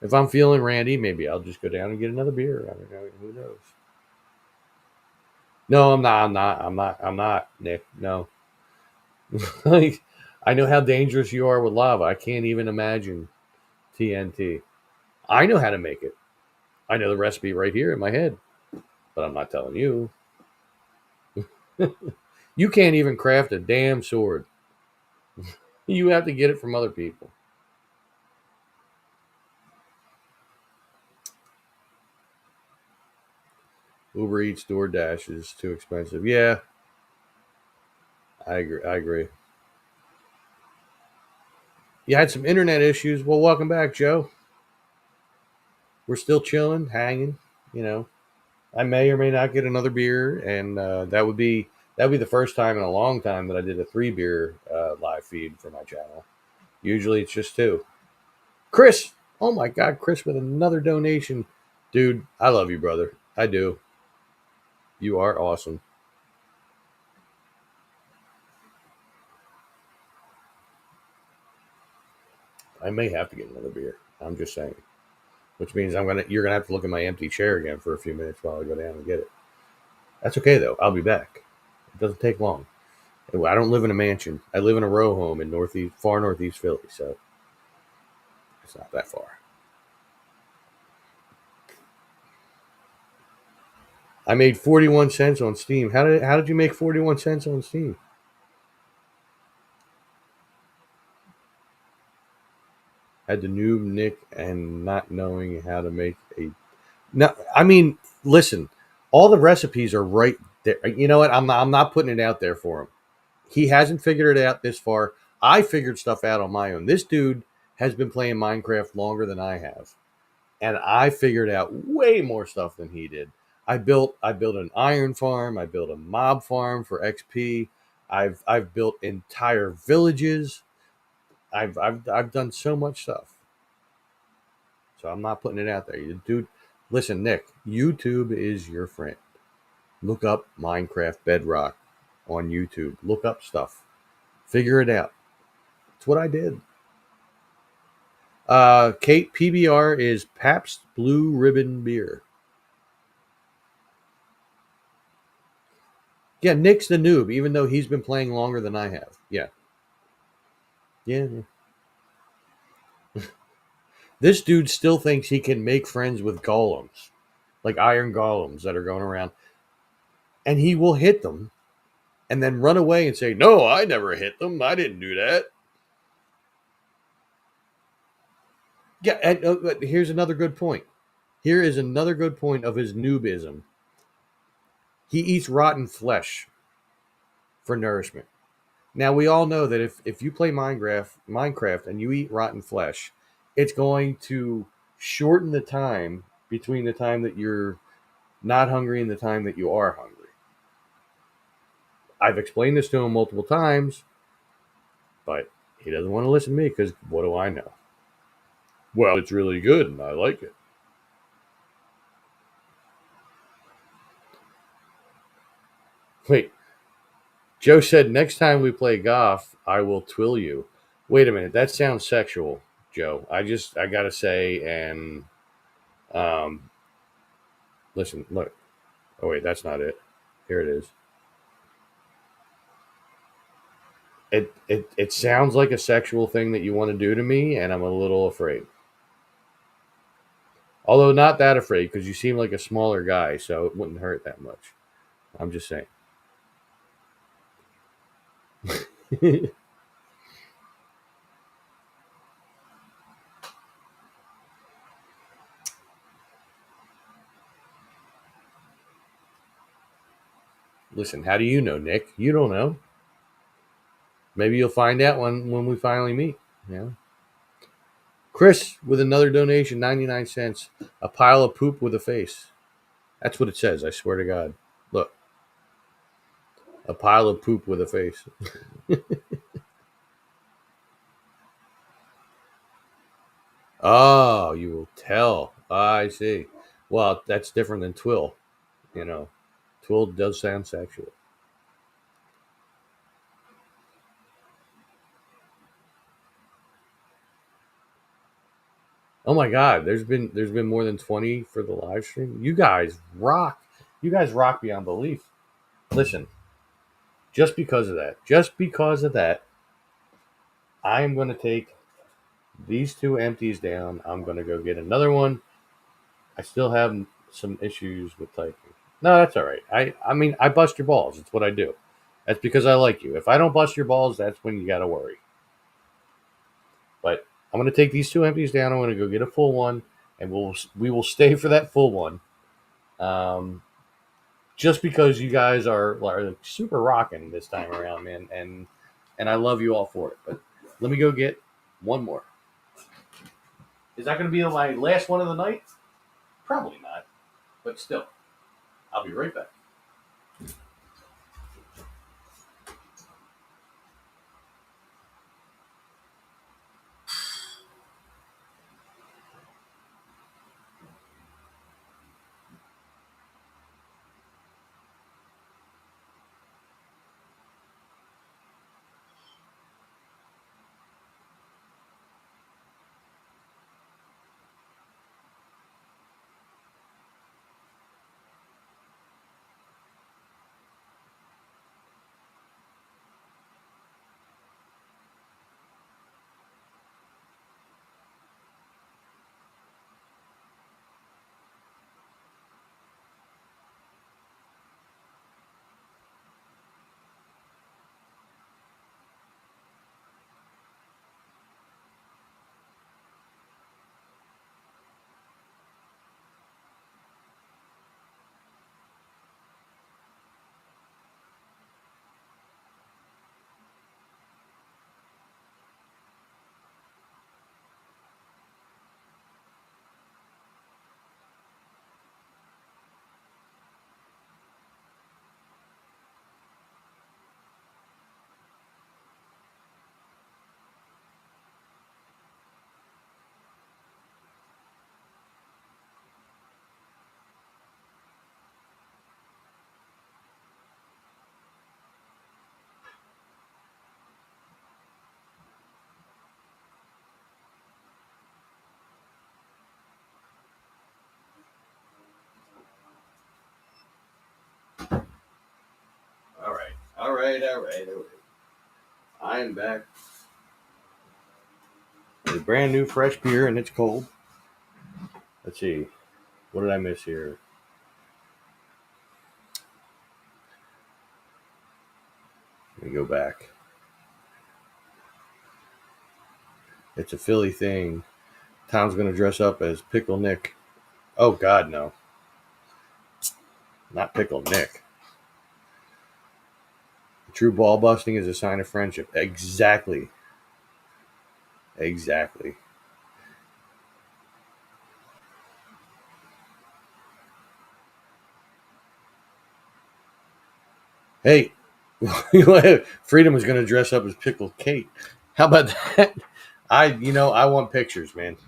If I'm feeling randy, maybe I'll just go down and get another beer. I don't know. Who knows? No, I'm not. I'm not. I'm not. I'm not, Nick. No. Like, I know how dangerous you are with lava. I can't even imagine TNT. I know how to make it. I know the recipe right here in my head, but I'm not telling you. You can't even craft a damn sword. You have to get it from other people. Uber Eats, DoorDash is too expensive. Yeah, I agree. I agree. You had some internet issues. Well, welcome back, Joe. We're still chilling, hanging. You know, I may or may not get another beer, and that would be the first time in a long time that I did a 3 beer live feed for my channel. Usually it's just 2. Chris, oh my God, Chris with another donation, dude. I love you, brother. I do. You are awesome. I may have to get another beer. I'm just saying. which means you're gonna have to look at my empty chair again for a few minutes while I go down and get it. That's okay though. I'll be back. It doesn't take long. I don't live in a mansion. I live in a row home in far northeast Philly, so it's not that far. I made 41 cents on Steam. How did you make 41 cents on Steam? Had the noob Nick and not knowing how to make a. No, I mean, listen, all the recipes are right there. You know what? I'm not putting it out there for him. He hasn't figured it out this far. I figured stuff out on my own. This dude has been playing Minecraft longer than I have, and I figured out way more stuff than he did. I built an iron farm. I built a mob farm for XP. I've built entire villages. I've done so much stuff. So I'm not putting it out there. Dude, listen, Nick, YouTube is your friend. Look up Minecraft Bedrock on YouTube. Look up stuff. Figure it out. It's what I did. Kate, PBR is Pabst Blue Ribbon beer. Yeah, Nick's the noob, even though he's been playing longer than I have. Yeah. Yeah. This dude still thinks he can make friends with golems, like iron golems that are going around, and he will hit them and then run away and say, "No, I never hit them. I didn't do that." Yeah, and here's another good point. Here is another good point of his noobism. He eats rotten flesh for nourishment. Now we all know that if you play Minecraft and you eat rotten flesh, it's going to shorten the time between the time that you're not hungry and the time that you are hungry. I've explained this to him multiple times, but he doesn't want to listen to me because what do I know? Well, it's really good and I like it. Wait, Joe said next time we play golf, I will twill you. Wait a minute, that sounds sexual, Joe. I gotta say, and um, listen, look. Oh wait, that's not it. Here it is. It sounds like a sexual thing that you want to do to me, and I'm a little afraid. Although not that afraid because you seem like a smaller guy, so it wouldn't hurt that much. I'm just saying. Listen, how do you know, Nick? You don't know. Maybe you'll find out when we finally meet. Yeah. Chris with another donation, 99 cents. A pile of poop with a face. That's what it says, I swear to God. Look, a pile of poop with a face. Oh, you will tell. I see. Well, that's different than twill. You know, twill does sound sexual. Oh my God, there's been more than 20 for the live stream. You guys rock. You guys rock beyond belief. Listen, just because of that, I am going to take these two empties down. I'm going to go get another one. I still have some issues with typing. No, that's all right. I mean, I bust your balls. It's what I do. That's because I like you. If I don't bust your balls, that's when you got to worry. But I'm going to take these two empties down. I'm going to go get a full one, and we will stay for that full one. Um, just because you guys are super rocking this time around, man, and I love you all for it. But let me go get one more. Is that going to be my last one of the night? Probably not, but still, I'll be right back. right. I am back. It's brand new, fresh beer, and it's cold. Let's see. What did I miss here? Let me go back. It's a Philly thing. Tom's going to dress up as Pickle Nick. Oh, God, no. Not Pickle Nick. True ball busting is a sign of friendship. Exactly. Exactly. Hey, Freedom was going to dress up as Pickle Kate. How about that? I want pictures, man.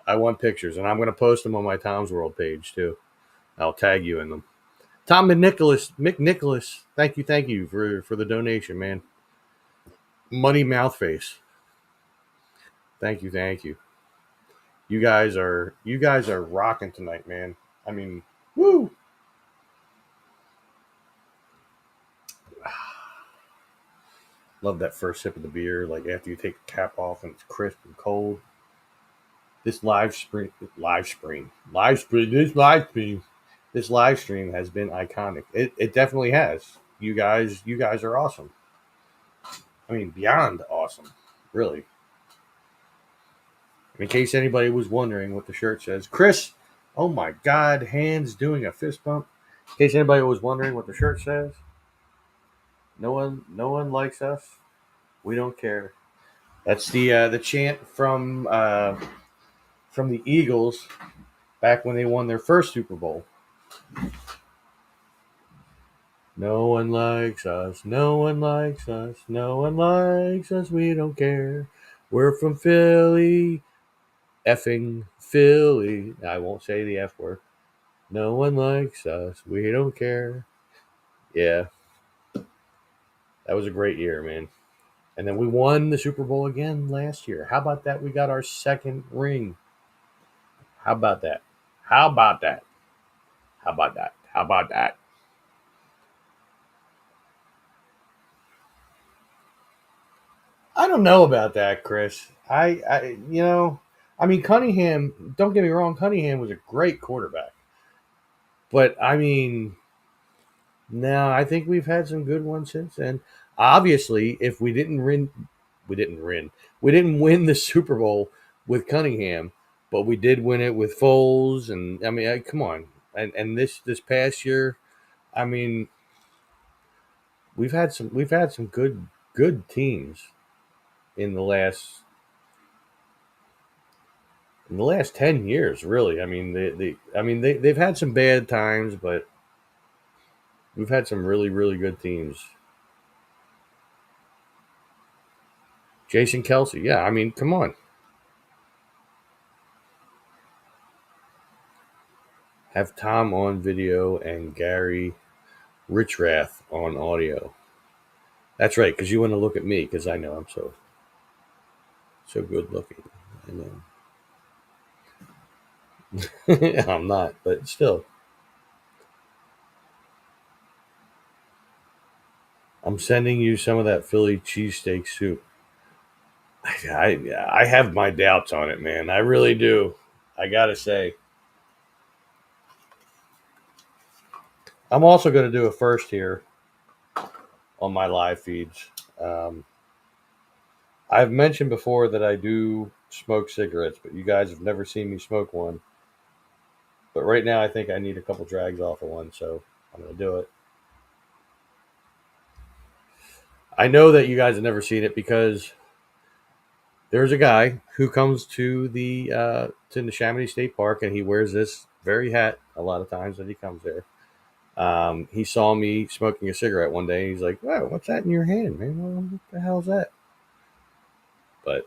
I want pictures, and I'm going to post them on my Tom's World page too. I'll tag you in them. Tom McNicholas, thank you for the donation, man. Money Mouthface, thank you. You guys are rocking tonight, man. I mean, woo! Love that first sip of the beer, like after you take the cap off and it's crisp and cold. This this live stream has been iconic. It definitely has. You guys are awesome. I mean, beyond awesome, really. In case anybody was wondering what the shirt says, Chris. Oh my God, hands doing a fist bump. In case anybody was wondering what the shirt says, no one likes us. We don't care. That's the chant from the Eagles back when they won their first Super Bowl. No one likes us. No one likes us. No one likes us. We don't care. We're from Philly. Effing Philly. I won't say the F word. No one likes us. We don't care. Yeah. That was a great year, man. And then we won the Super Bowl again last year. How about that? We got our second ring. How about that? How about that? How about that? How about that? I don't know about that, Chris. I mean, Cunningham. Don't get me wrong. Cunningham was a great quarterback, but I mean, no, I think we've had some good ones since then. Obviously, if we didn't win. We didn't win the Super Bowl with Cunningham, but we did win it with Foles. And I mean, come on. And this past year, I mean, we've had some good teams in the last 10 years, really. I mean, they've had some bad times, but we've had some really good teams. Jason Kelsey, yeah. I mean, come on, have Tom on video and Gary Richrath on audio. That's right, because you want to look at me, because I know I'm so good looking. I know I'm not, but still, I'm sending you some of that Philly cheesesteak soup. I have my doubts on it, man. I really do. I gotta say, I'm also going to do a first here on my live feeds. Um, I've mentioned before that I do smoke cigarettes, but you guys have never seen me smoke one. But right now, I think I need a couple drags off of one, so I'm going to do it. I know that you guys have never seen it because there's a guy who comes to the Chamonix State Park, and he wears this very hat a lot of times that he comes there. He saw me smoking a cigarette one day. He's like, "Wow, what's that in your hand, man? Well, what the hell's that?" But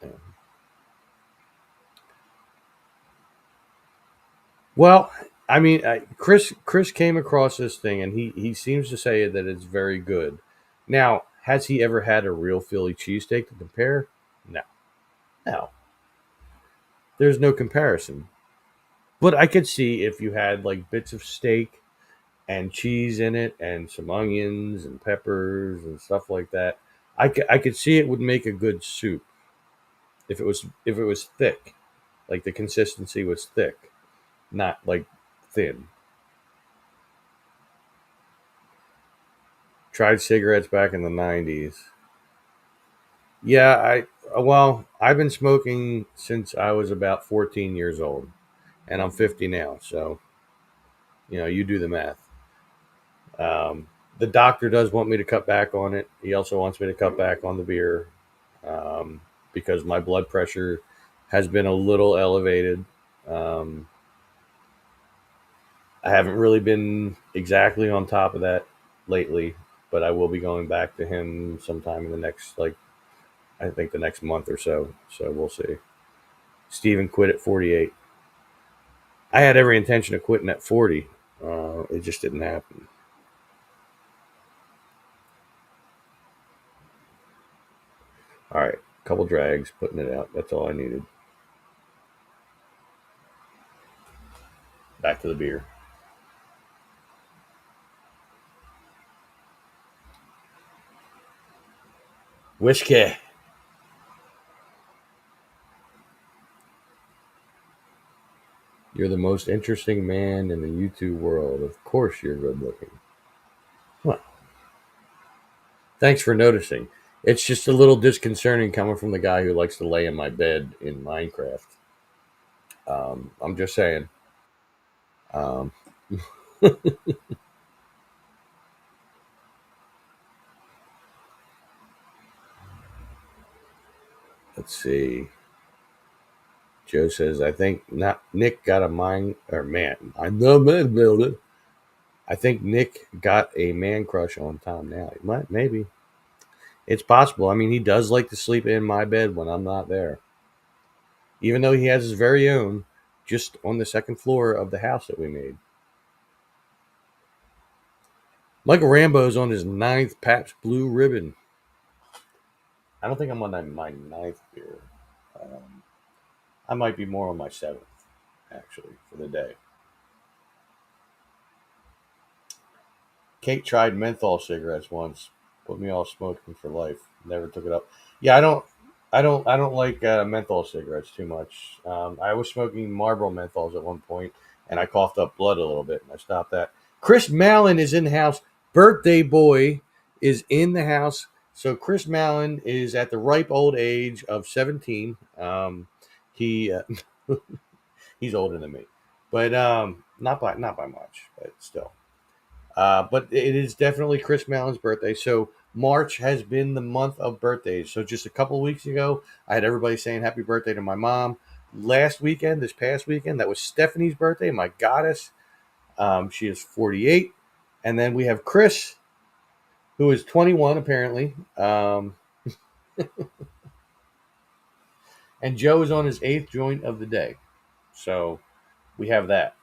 uh, well, I mean, Chris came across this thing, and he seems to say that it's very good. Now, has he ever had a real Philly cheesesteak to compare? No, no. There's no comparison. But I could see if you had like bits of steak and cheese in it and some onions and peppers and stuff like that. I could see it would make a good soup if it was thick, like the consistency was thick, not like thin. Tried cigarettes back in the 90s. Yeah, I've been smoking since I was about 14 years old, and I'm 50 now, so you do the math. Um, the doctor does want me to cut back on it. He also wants me to cut back on the beer, um, because my blood pressure has been a little elevated. Um, I haven't really been exactly on top of that lately, but I will be going back to him sometime in the next, like, I think the next month or so. So we'll see. Steven quit at 48. I had every intention of quitting at 40. It just didn't happen. All right, couple drags, putting it out. That's all I needed. Back to the beer. Whiskey. You're the most interesting man in the YouTube world. Of course, you're good looking. Well, thanks for noticing. It's just a little disconcerting coming from the guy who likes to lay in my bed in Minecraft. I'm just saying. Um, let's see. Joe says, I think not Nick got a mine or man. I know man builder. I think Nick got a man crush on Tom now. He might, maybe. It's possible. I mean, he does like to sleep in my bed when I'm not there. Even though he has his very own just on the second floor of the house that we made. Michael Rambo's on his ninth Pabst Blue Ribbon. I don't think I'm on my ninth beer. Um, I might be more on my seventh, actually, for the day. Kate tried menthol cigarettes once, put me off smoking for life. Never took it up. Yeah, I don't like menthol cigarettes too much. I was smoking Marlboro menthols at one point, and I coughed up blood a little bit, and I stopped that. Chris Mallon is in the house. Birthday boy is in the house. So Chris Mallon is at the ripe old age of 17. He he's older than me, but not by much, but still. But it is definitely Chris Mallon's birthday. So March has been the month of birthdays. So just a couple of weeks ago, I had everybody saying happy birthday to my mom. Last weekend, this past weekend, that was Stephanie's birthday, my goddess. She is 48. And then we have Chris, who is 21 apparently. And Joe is on his eighth joint of the day. So we have that.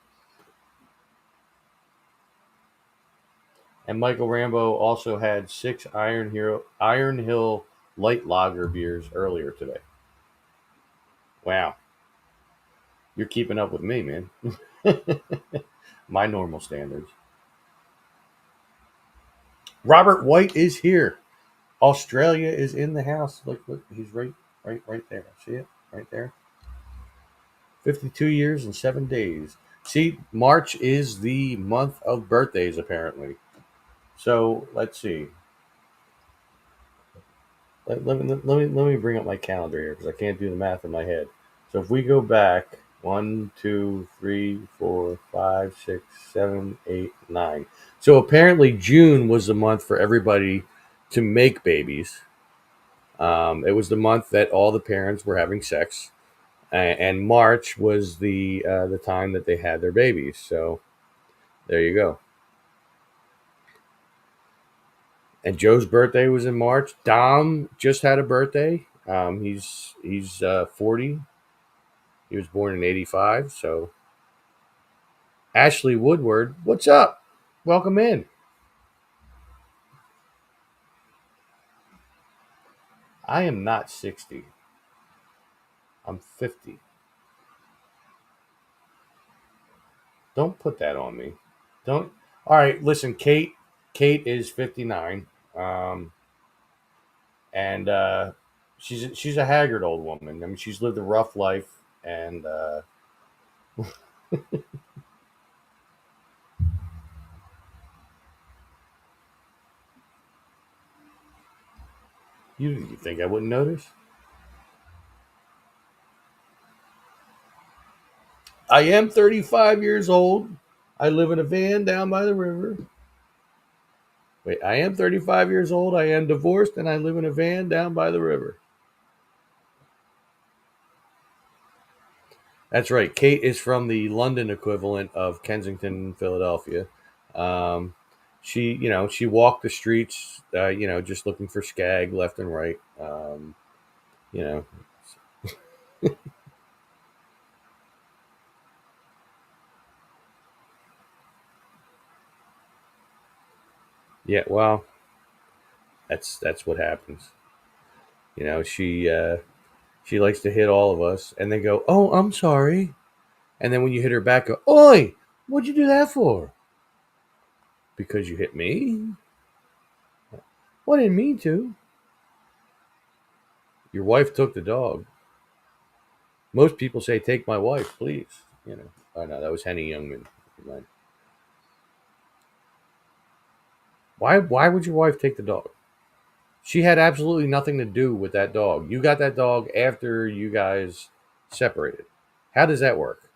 And Michael Rambo also had six Iron Hill light lager beers earlier today. Wow, you're keeping up with me, man. My normal standards. Robert White is here. Australia is in the house. Look, he's right there. See it right there. 52 years and 7 days. See, March is the month of birthdays, apparently. So let's see. Let me bring up my calendar here because I can't do the math in my head. So if we go back 1, 2, 3, 4, 5, 6, 7, 8, 9. So apparently June was the month for everybody to make babies. It was the month that all the parents were having sex, and March was the time that they had their babies. So there you go. And Joe's birthday was in March. Dom just had a birthday. He's 40. He was born in 85. So Ashley Woodward, what's up? Welcome in. I am not 60. I'm 50. Don't put that on me. Don't. All right, listen, Kate. Kate is 59, and she's a haggard old woman. I mean, she's lived a rough life, and you think I wouldn't notice? I am 35 years old. I live in a van down by the river. Wait, I am 35 years old. I am divorced, and I live in a van down by the river. That's right. Kate is from the London equivalent of Kensington, Philadelphia. Um, she walked the streets, just looking for skag left and right. You know, yeah. Well, that's what happens. She likes to hit all of us, and they go, "Oh, I'm sorry," and then when you hit her back, go, "Oi, what'd you do that for?" Because you hit me. Well, I didn't mean to. Your wife took the dog. Most people say, "Take my wife, please." Oh no, that was Henny Youngman. Why would your wife take the dog? She had absolutely nothing to do with that dog. You got that dog after you guys separated. How does that work?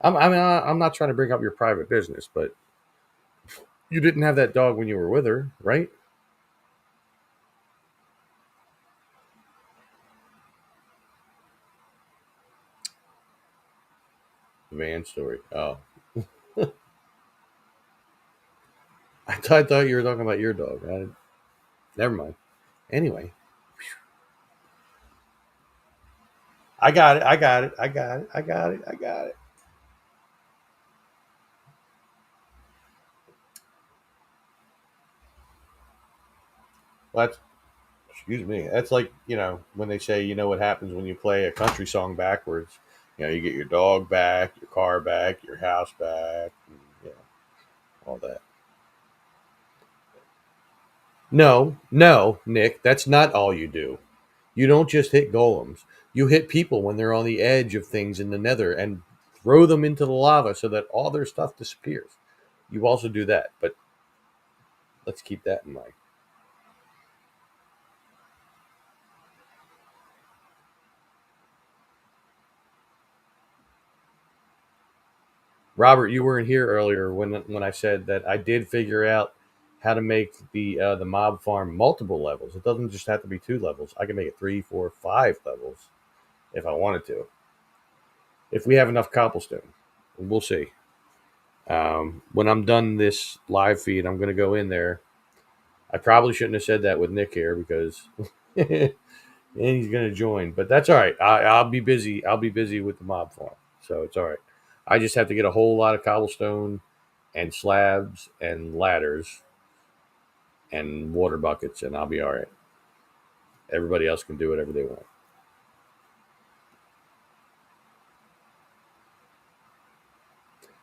I'm not trying to bring up your private business, but you didn't have that dog when you were with her, right? The van story. Oh, I thought you were talking about your dog. Never mind. Anyway, I got it. I got it. I got it. I got it. I got it. Well, excuse me. That's like, when they say, what happens when you play a country song backwards. You get your dog back, your car back, your house back, and, all that. No, no, Nick, that's not all you do. You don't just hit golems. You hit people when they're on the edge of things in the nether and throw them into the lava so that all their stuff disappears. You also do that, but let's keep that in mind. Robert, you weren't here earlier when I said that I did figure out how to make the mob farm multiple levels. It doesn't just have to be 2 levels. I can make it 3, 4, 5 levels if I wanted to. If we have enough cobblestone, we'll see. When I'm done this live feed, I'm going to go in there. I probably shouldn't have said that with Nick here because and he's going to join, but that's all right. I'll be busy. I'll be busy with the mob farm, so it's all right. I just have to get a whole lot of cobblestone and slabs and ladders and water buckets, and I'll be all right. Everybody else can do whatever they want.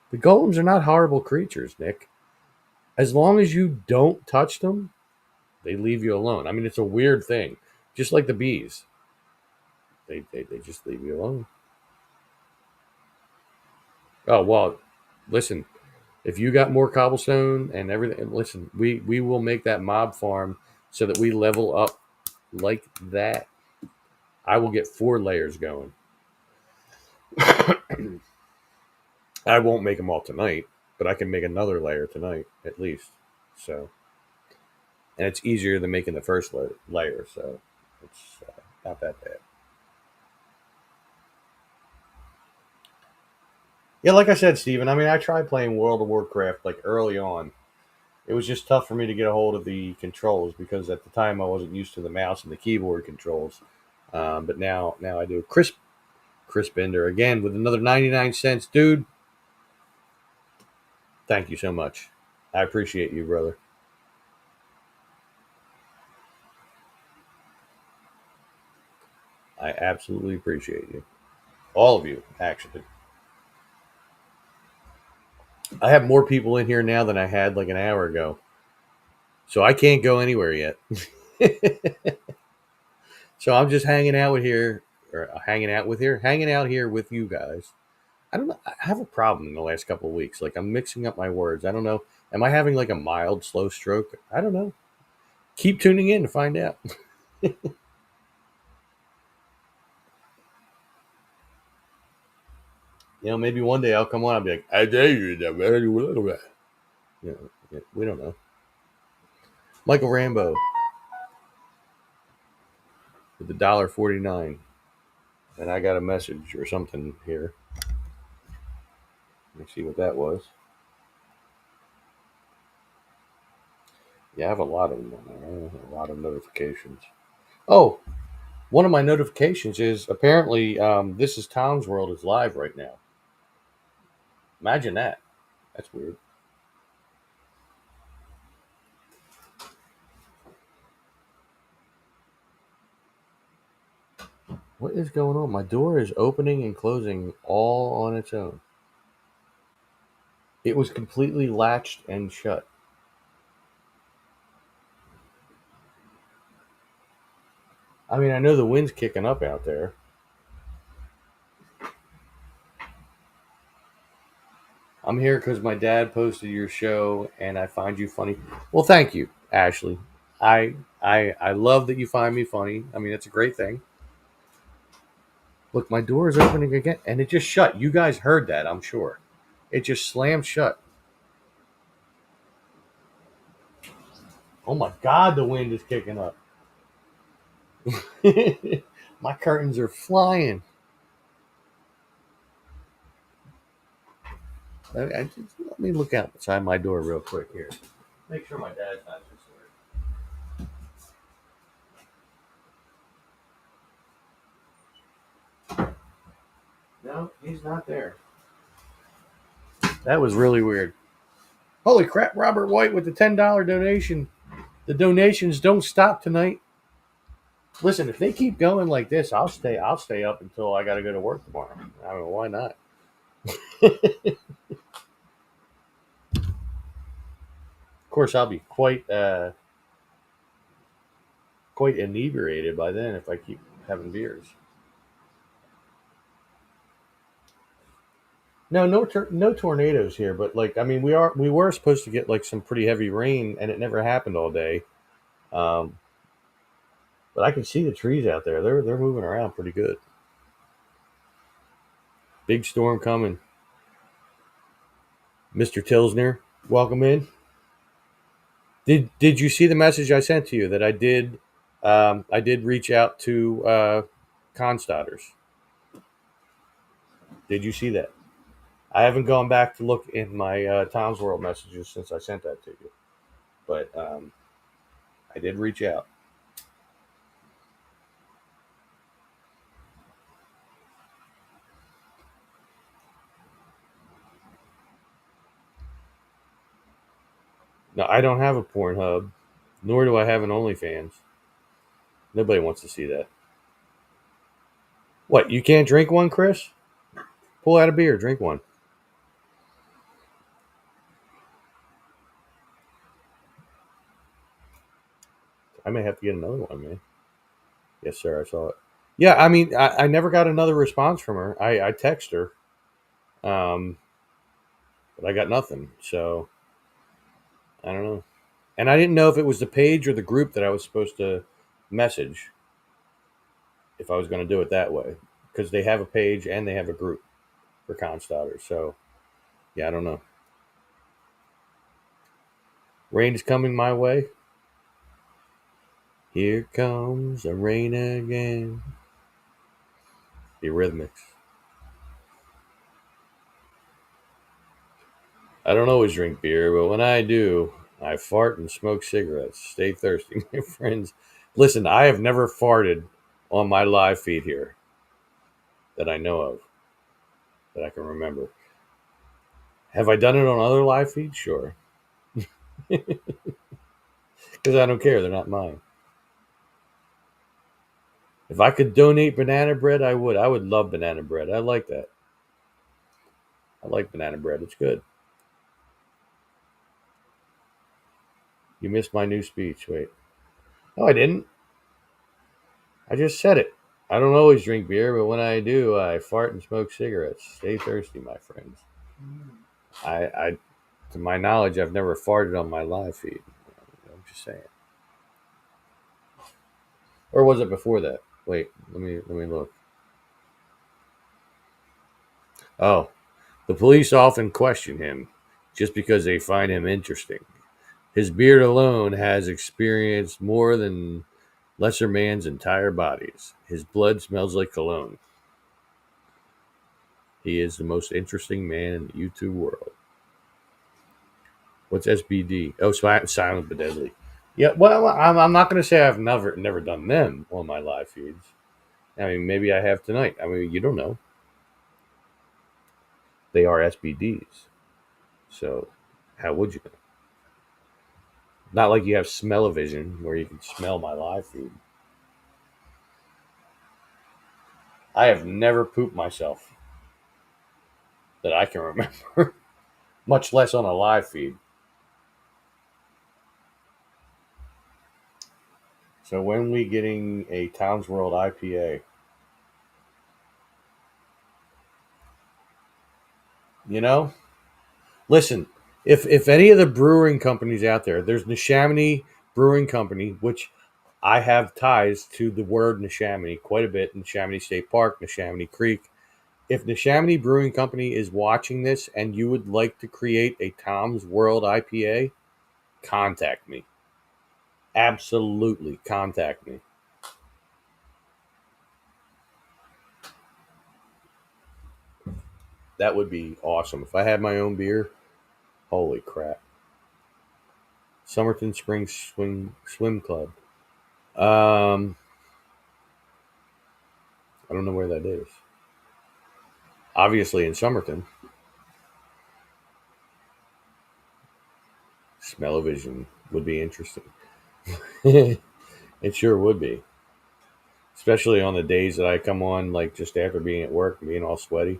The golems are not horrible creatures, Nick. As long as you don't touch them, they leave you alone. I mean, it's a weird thing. Just like the bees, they just leave you alone. Oh, well, listen, if you got more cobblestone and everything, listen, we will make that mob farm so that we level up like that. I will get 4 layers going. I won't make them all tonight, but I can make another layer tonight at least. So, and it's easier than making the first layer, so it's not that bad. Yeah, like I said, Steven, I mean, I tried playing World of Warcraft like early on. It was just tough for me to get a hold of the controls because at the time I wasn't used to the mouse and the keyboard controls. But now I do. Chris Bender again with another 99 cents, dude. Thank you so much. I appreciate you, brother. I absolutely appreciate you. All of you, actually. I have more people in here now than I had like an hour ago. So I can't go anywhere yet. So I'm just hanging out here with you guys. I don't know. I have a problem in the last couple of weeks. Like I'm mixing up my words. I don't know. Am I having like a mild slow stroke? I don't know. Keep tuning in to find out. Maybe one day I'll come on. I'll be like, I dare you that very little bit. We don't know. Michael Rambo with the $1.49, and I got a message or something here. Let me see what that was. Yeah, I have a lot of them on there. A lot of notifications. Oh, one of my notifications is apparently This Is Tom's World is live right now. Imagine that. That's weird. What is going on? My door is opening and closing all on its own. It was completely latched and shut. I mean, I know the wind's kicking up out there. I'm here because my dad posted your show and I find you funny. Well, thank you, Ashley. I love that you find me funny. I mean, it's a great thing. Look, my door is opening again and it just shut. You guys heard that, I'm sure. It just slammed shut. Oh my God, the wind is kicking up. My curtains are flying. Let me look outside my door real quick here. Make sure my dad's not just there. No, he's not there. That was really weird. Holy crap, Robert White with the $10 donation. The donations don't stop tonight. Listen, if they keep going like this, I'll stay up until I gotta go to work tomorrow. I don't know why not. Of course I'll be quite inebriated by then if I keep having beers. No tornadoes here, but like I mean, we were supposed to get like some pretty heavy rain, and it never happened all day. Um, but I can see the trees out there; they're moving around pretty good. Big storm coming. Mr. Tilsner, welcome in. Did you see the message I sent to you that I did reach out to Constotters? Did you see that? I haven't gone back to look in my Tom's World messages since I sent that to you, but I did reach out. No, I don't have a Pornhub, nor do I have an OnlyFans. Nobody wants to see that. What? You can't drink one, Chris? Pull out a beer, drink one. I may have to get another one, man. Yes, sir. I saw it. Yeah, I mean, I never got another response from her. I text her, um, but I got nothing. So I don't know. And I didn't know if it was the page or the group that I was supposed to message if I was going to do it that way because they have a page and they have a group for Constotters. So yeah, I don't know. Rain is coming my way. Here comes the rain again. The Eurythmics. I don't always drink beer, but when I do, I fart and smoke cigarettes. Stay thirsty, my friends. Listen, I have never farted on my live feed here that I know of, that I can remember. Have I done it on other live feeds? Sure. Because I don't care. They're not mine. If I could donate banana bread, I would. I would love banana bread. I like that. I like banana bread. It's good. You missed my new speech. Wait. No, I didn't. I just said it. I don't always drink beer, but when I do, I fart and smoke cigarettes. Stay thirsty, my friends. I to my knowledge, I've never farted on my live feed. I'm just saying. Or was it before that? Wait, let me look. Oh, the police often question him just because they find him interesting. His beard alone has experienced more than lesser man's entire bodies. His blood smells like cologne. He is the most interesting man in the YouTube world. What's SBD? Oh, Silent but Deadly. Yeah, well, I'm not going to say I've never done them on my live feeds. I mean, maybe I have tonight. I mean, you don't know. They are SBDs. So, how would you know? Not like you have smell-o-vision where you can smell my live feed. I have never pooped myself that I can remember, much less on a live feed. So when we getting a Tom's World IPA? You know, listen. If any of the brewing companies out there, there's Neshaminy Brewing Company, which I have ties to the word Neshaminy quite a bit. Neshaminy State Park, Neshaminy Creek. If Neshaminy Brewing Company is watching this and you would like to create a Tom's World IPA, contact me. Absolutely, contact me. That would be awesome. If I had my own beer, holy crap. Somerton Springs Swim Club. Um, I don't know where that is. Obviously in Somerton. Smell-o-vision would be interesting. It sure would be. Especially on the days that I come on, like just after being at work and being all sweaty.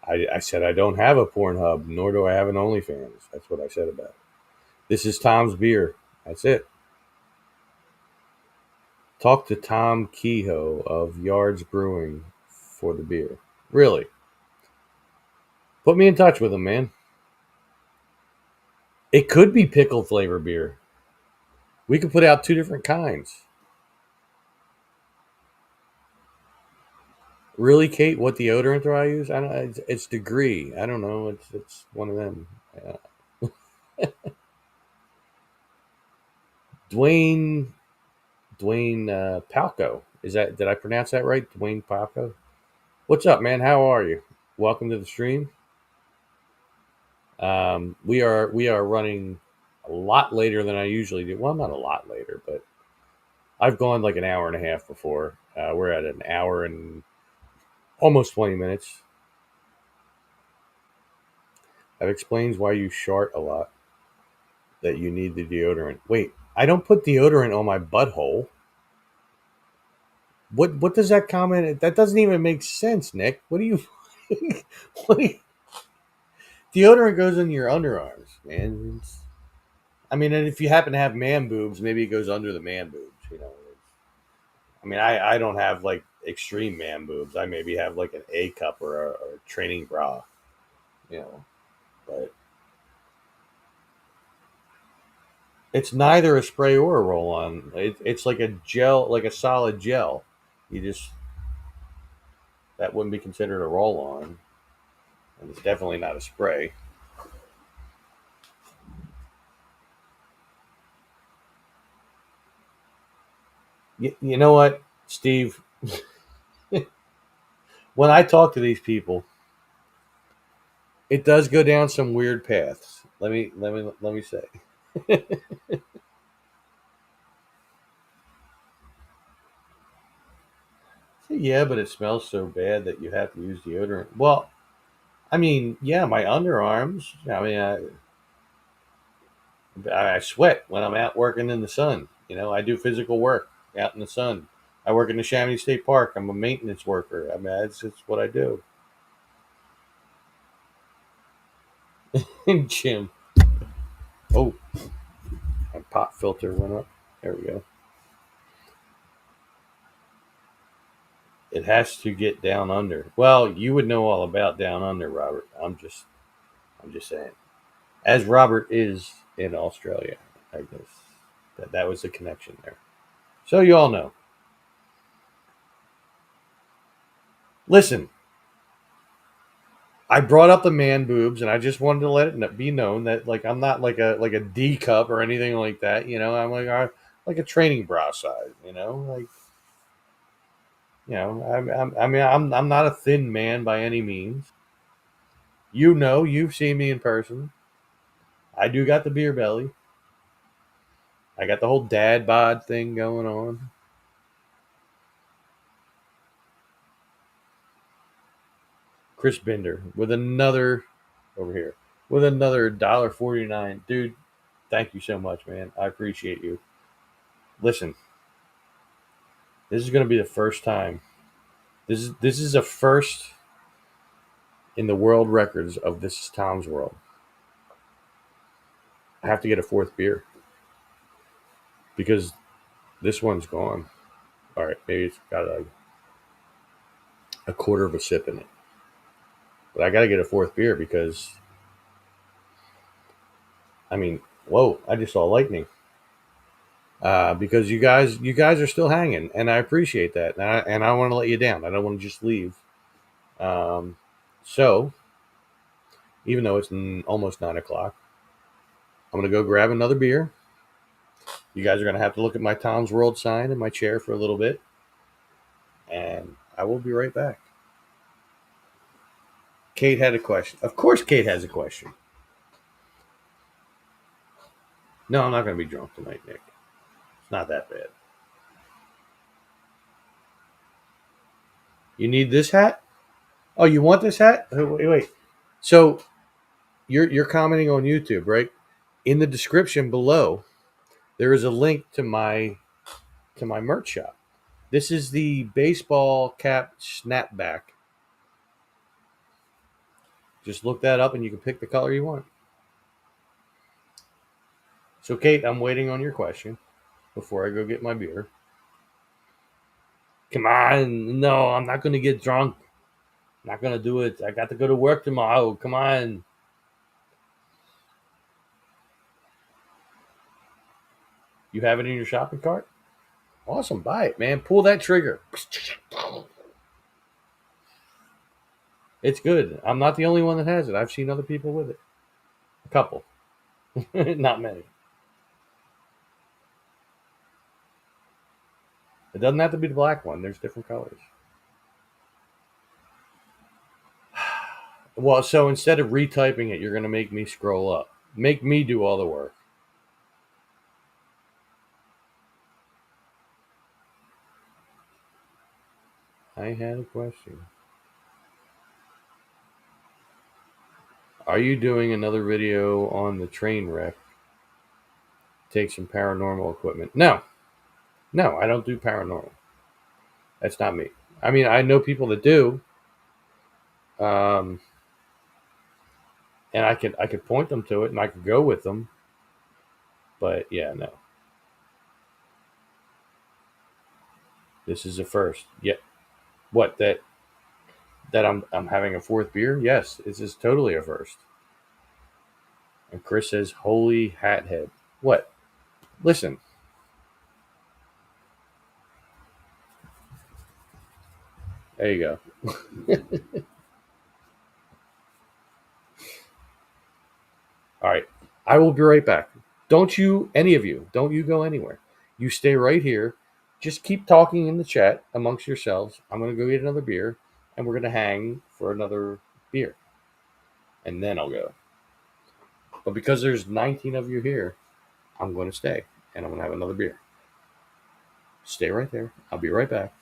I said I don't have a Pornhub, nor do I have an OnlyFans. That's what I said about it. This is Tom's beer. That's it. Talk to Tom Kehoe of Yards Brewing for the beer. Really? Put me in touch with him, man. It could be pickle flavor beer. We could put out two different kinds. Really, Kate? What deodorant do I use? I don't. It's Degree. I don't know. It's one of them. Dwayne Dwayne Palco. Is that, did I pronounce that right? Dwayne Palco. What's up, man? How are you? Welcome to the stream. We are running a lot later than I usually do. Well, not a lot later, but I've gone like an hour and a half before. We're at an hour and almost 20 minutes. That explains why you shart a lot. That you need the deodorant. Wait, I don't put deodorant on my butthole. What does that comment? That doesn't even make sense, Nick. What do you? What do you, deodorant goes in your underarms, man. I mean, and if you happen to have man boobs, maybe it goes under the man boobs. I mean, I don't have like extreme man boobs. I maybe have like an A cup or a training bra, you know. But it's neither a spray or a roll on. It's like a gel, like a solid gel. You just, that wouldn't be considered a roll on, and it's definitely not a spray. You know what, Steve? When I talk to these people, it does go down some weird paths. Let me say. Yeah, but it smells so bad that you have to use deodorant. Well, I mean, yeah, my underarms. I mean, I sweat when I'm out working in the sun. I do physical work out in the sun. I work in the Chamonix State Park. I'm a maintenance worker. I mean, it's what I do. Jim. Oh, my pop filter went up. There we go. It has to get down under. Well, you would know all about down under, Robert. I'm just saying. As Robert is in Australia, I guess that was the connection there. So you all know. Listen, I brought up the man boobs, and I just wanted to let it be known that like I'm not like a D cup or anything like that. I'm like a training bra size. I mean, I'm not a thin man by any means. You've seen me in person. I do got the beer belly. I got the whole dad bod thing going on. Chris Bender with another over here with another $1.49. Dude, thank you so much, man. I appreciate you. Listen, this is going to be the first time. This is a first in the world records of This Is Tom's World. I have to get a fourth beer because this one's gone. All right, maybe it's got a quarter of a sip in it, but I got to get a fourth beer because I mean, whoa! I just saw lightning. Because you guys are still hanging, and I appreciate that, and I want to let you down. I don't want to just leave. Um, so even though it's almost 9 o'clock, I'm gonna go grab another beer. You guys are gonna have to look at my Tom's World sign in my chair for a little bit, and I will be right back. Kate had a question. Of course, Kate has a question. No, I'm not gonna be drunk tonight, Nick. It's not that bad. You need this hat? Oh, you want this hat? Wait. So you're commenting on YouTube, right? In the description below, there is a link to my merch shop. This is the baseball cap snapback. Just look that up and you can pick the color you want. So, Kate, I'm waiting on your question before I go get my beer. Come on. No, I'm not going to get drunk. I'm not going to do it. I got to go to work tomorrow. Come on. You have it in your shopping cart? Awesome. Buy it, man. Pull that trigger. It's good. I'm not the only one that has it. I've seen other people with it. A couple. Not many. It doesn't have to be the black one. There's different colors. Well, so instead of retyping it, you're going to make me scroll up. Make me do all the work. I had a question. Are you doing another video on the train wreck? Take some paranormal equipment. No. No, I don't do paranormal. That's not me. I mean, I know people that do. Um, and I could point them to it and I could go with them. But yeah, no. This is a first. Yeah. What that I'm having a fourth beer? Yes, this is totally a first. And Chris says, "Holy hat head." What? Listen. There you go. All right. I will be right back. Don't you, any of you, don't you go anywhere. You stay right here. Just keep talking in the chat amongst yourselves. I'm going to go get another beer and we're going to hang for another beer. And then I'll go. But because there's 19 of you here, I'm going to stay and I'm going to have another beer. Stay right there. I'll be right back.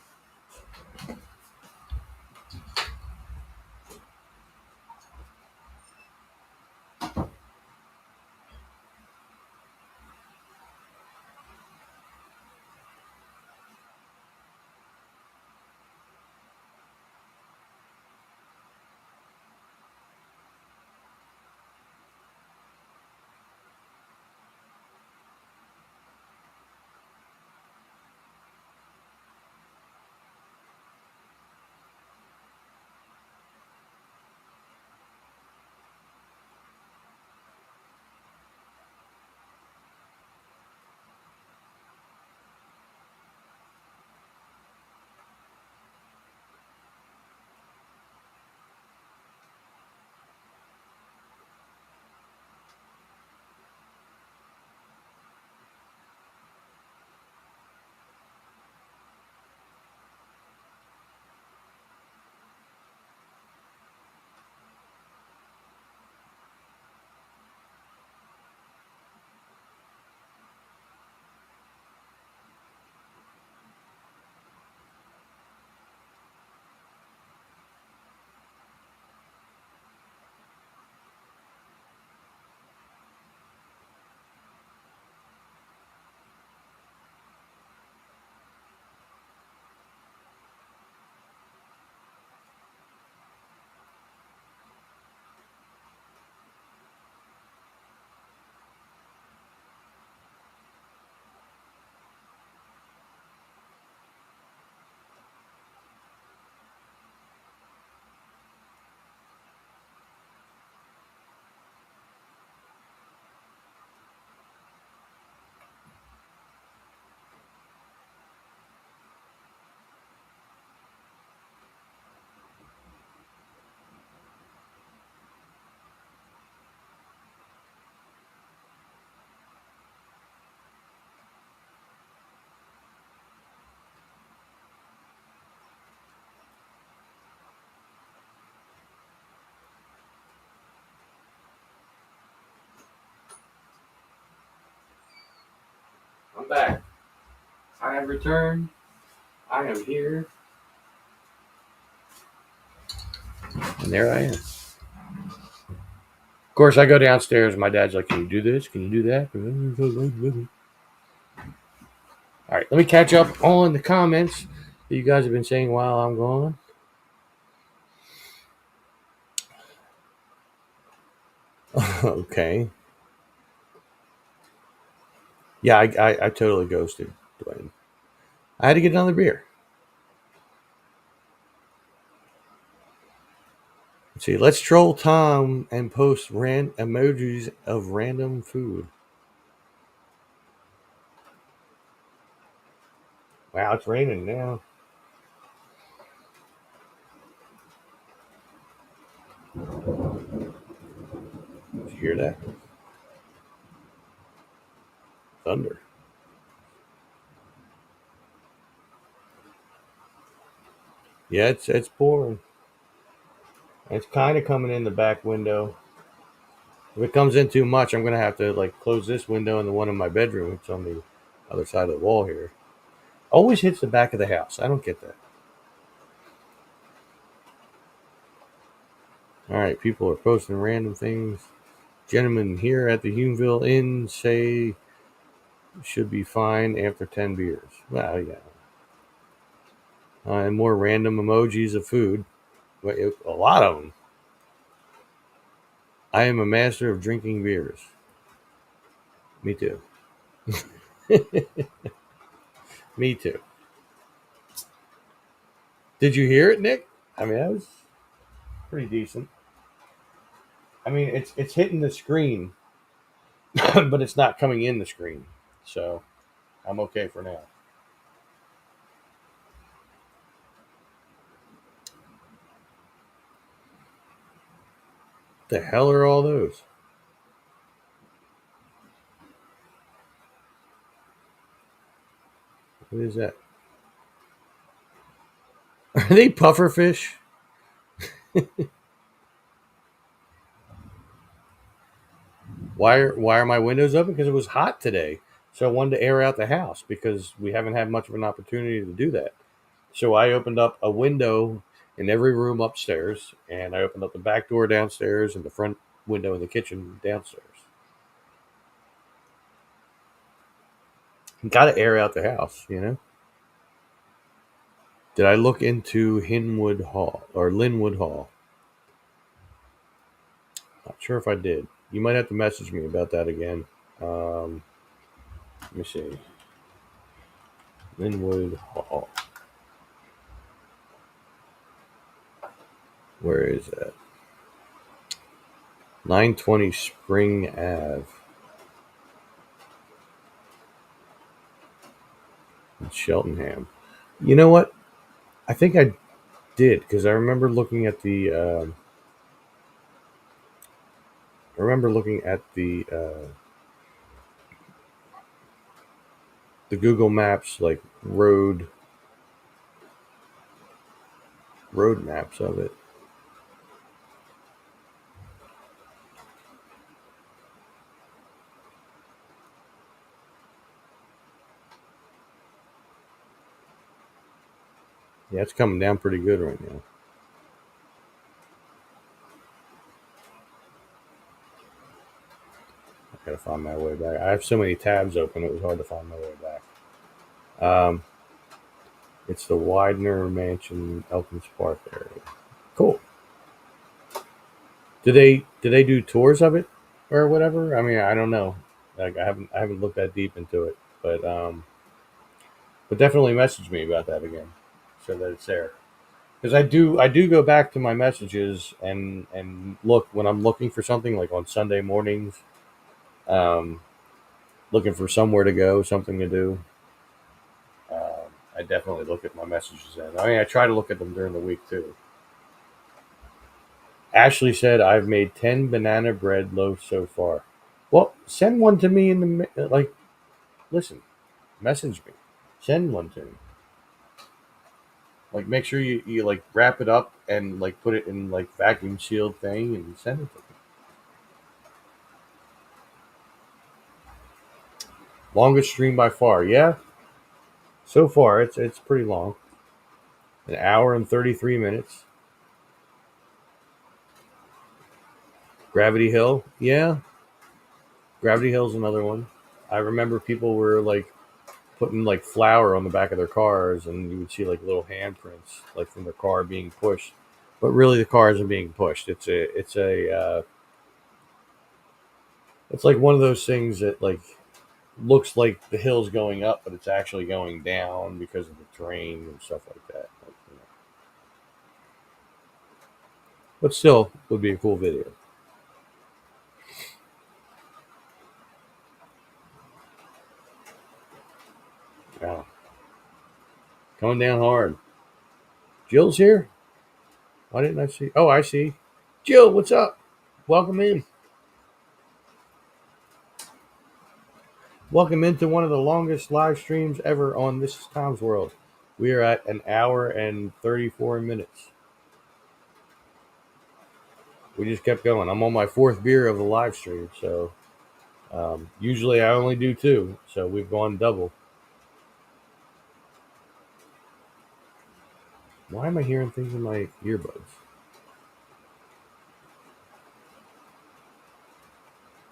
back. I have returned. I am here. And there I am. Of course, I go downstairs. My dad's like, "Can you do this? Can you do that?" All right, let me catch up on the comments that you guys have been saying while I'm gone. Okay. Yeah, I totally ghosted Dwayne. I had to get another beer. Let's see. Let's troll Tom and post emojis of random food. Wow, it's raining now. Did you hear that? Thunder. Yeah, it's pouring. It's kind of coming in the back window. If it comes in too much, I'm gonna have to like close this window and the one in my bedroom. It's on the other side of the wall here. Always hits the back of the house. I don't get that. All right, people are posting random things. Gentlemen here at the Humeville Inn say should be fine after 10 beers. Well, yeah. And more random emojis of food. A lot of them. I am a master of drinking beers. Me too. Me too. Did you hear it, Nick? I mean, that was pretty decent. I mean, it's hitting the screen, but it's not coming in the screen. So I'm okay for now. The hell are all those? What is that? Are they puffer fish? Why are my windows open? Because it was hot today. So I wanted to air out the house because we haven't had much of an opportunity to do that. So I opened up a window in every room upstairs, and I opened up the back door downstairs and the front window in the kitchen downstairs. Got to air out the house, you know. Did I look into Hinwood Hall or Linwood Hall? Not sure if I did. You might have to message me about that again. Let me see. Linwood Hall. Where is that? 920 Spring Ave. In Cheltenham. You know what? I think I did because I remember looking at the. I remember looking at the Google Maps like road maps of it. Yeah, it's coming down pretty good right now. I gotta find my way back. I have so many tabs open; it was hard to find my way back. It's the Widener Mansion, Elkins Park area. Cool. Do they do tours of it or whatever? I mean, I don't know. Like I haven't looked that deep into it, but definitely message me about that again, so that it's there. Because I do go back to my messages and look when I'm looking for something like on Sunday mornings, um, looking for somewhere to go, something to do. I definitely look at my messages then. I mean, I try to look at them during the week too. Ashley said, "I've made 10 banana bread loaves so far." Well, send one to me in the like. Listen, message me. Send one to me. Like, make sure you like wrap it up and like put it in like vacuum sealed thing and send it to me. Longest stream by far. Yeah, so far it's pretty long. An hour and 33 minutes. Gravity Hill. Yeah, Gravity Hill's another one. I remember people were like putting like flour on the back of their cars, and you would see like little handprints like from the car being pushed. But really, the car isn't being pushed. It's like one of those things that like looks like the hill's going up, but it's actually going down because of the terrain and stuff like that. Like, but still, would be a cool video. Yeah, coming down hard. Jill's here. Why didn't I see? Oh, I see. Jill, what's up? Welcome in. Welcome into one of the longest live streams ever on This Is Tom's World. We are at an hour and 34 minutes. We just kept going. I'm on my fourth beer of the live stream, so usually I only do two, so we've gone double. Why am I hearing things in my earbuds?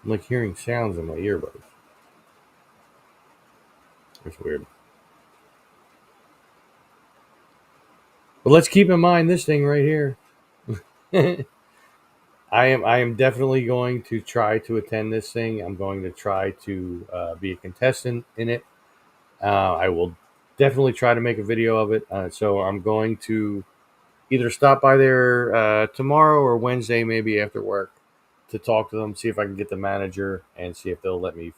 I'm like hearing sounds in my earbuds. It's weird. But let's keep in mind this thing right here. I am definitely going to try to attend this thing. I'm going to try to be a contestant in it. I will definitely try to make a video of it. So I'm going to either stop by there tomorrow or Wednesday, maybe after work, to talk to them, see if I can get the manager, and see if they'll let me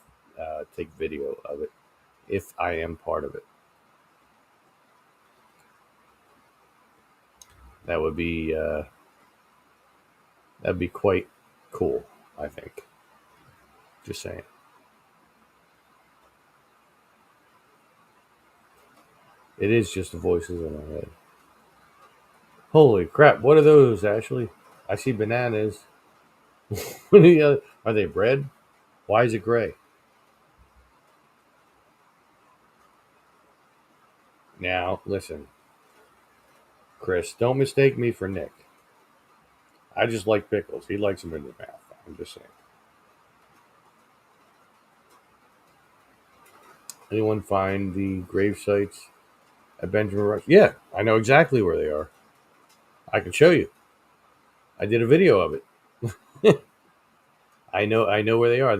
take video of it if I am part of it. That would be that'd be quite cool, I think. Just saying. It is just the voices in my head. Holy crap! What are those, Ashley? I see bananas. What are the other? Are they bread? Why is it gray? Now, listen, Chris, don't mistake me for Nick. I just like pickles. He likes them in his mouth. I'm just saying. Anyone find the grave sites at Benjamin Rush? Yeah, I know exactly where they are. I can show you. I did a video of it. I know where they are.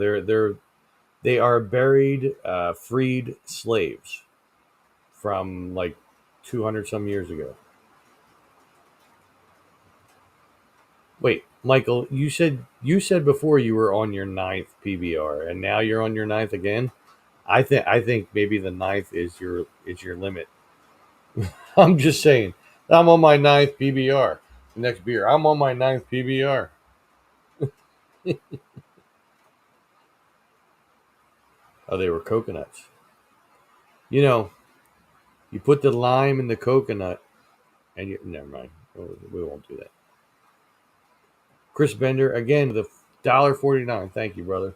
They are buried freed slaves from like 200 some years ago. Wait, Michael, you said before you were on your ninth PBR, and now you're on your ninth again. I think maybe the ninth is your limit. I'm just saying. I'm on my ninth PBR. Next beer. I'm on my ninth PBR. Oh, they were coconuts. You know, you put the lime in the coconut, and never mind. We won't do that. Chris Bender again. The $1.49. Thank you, brother.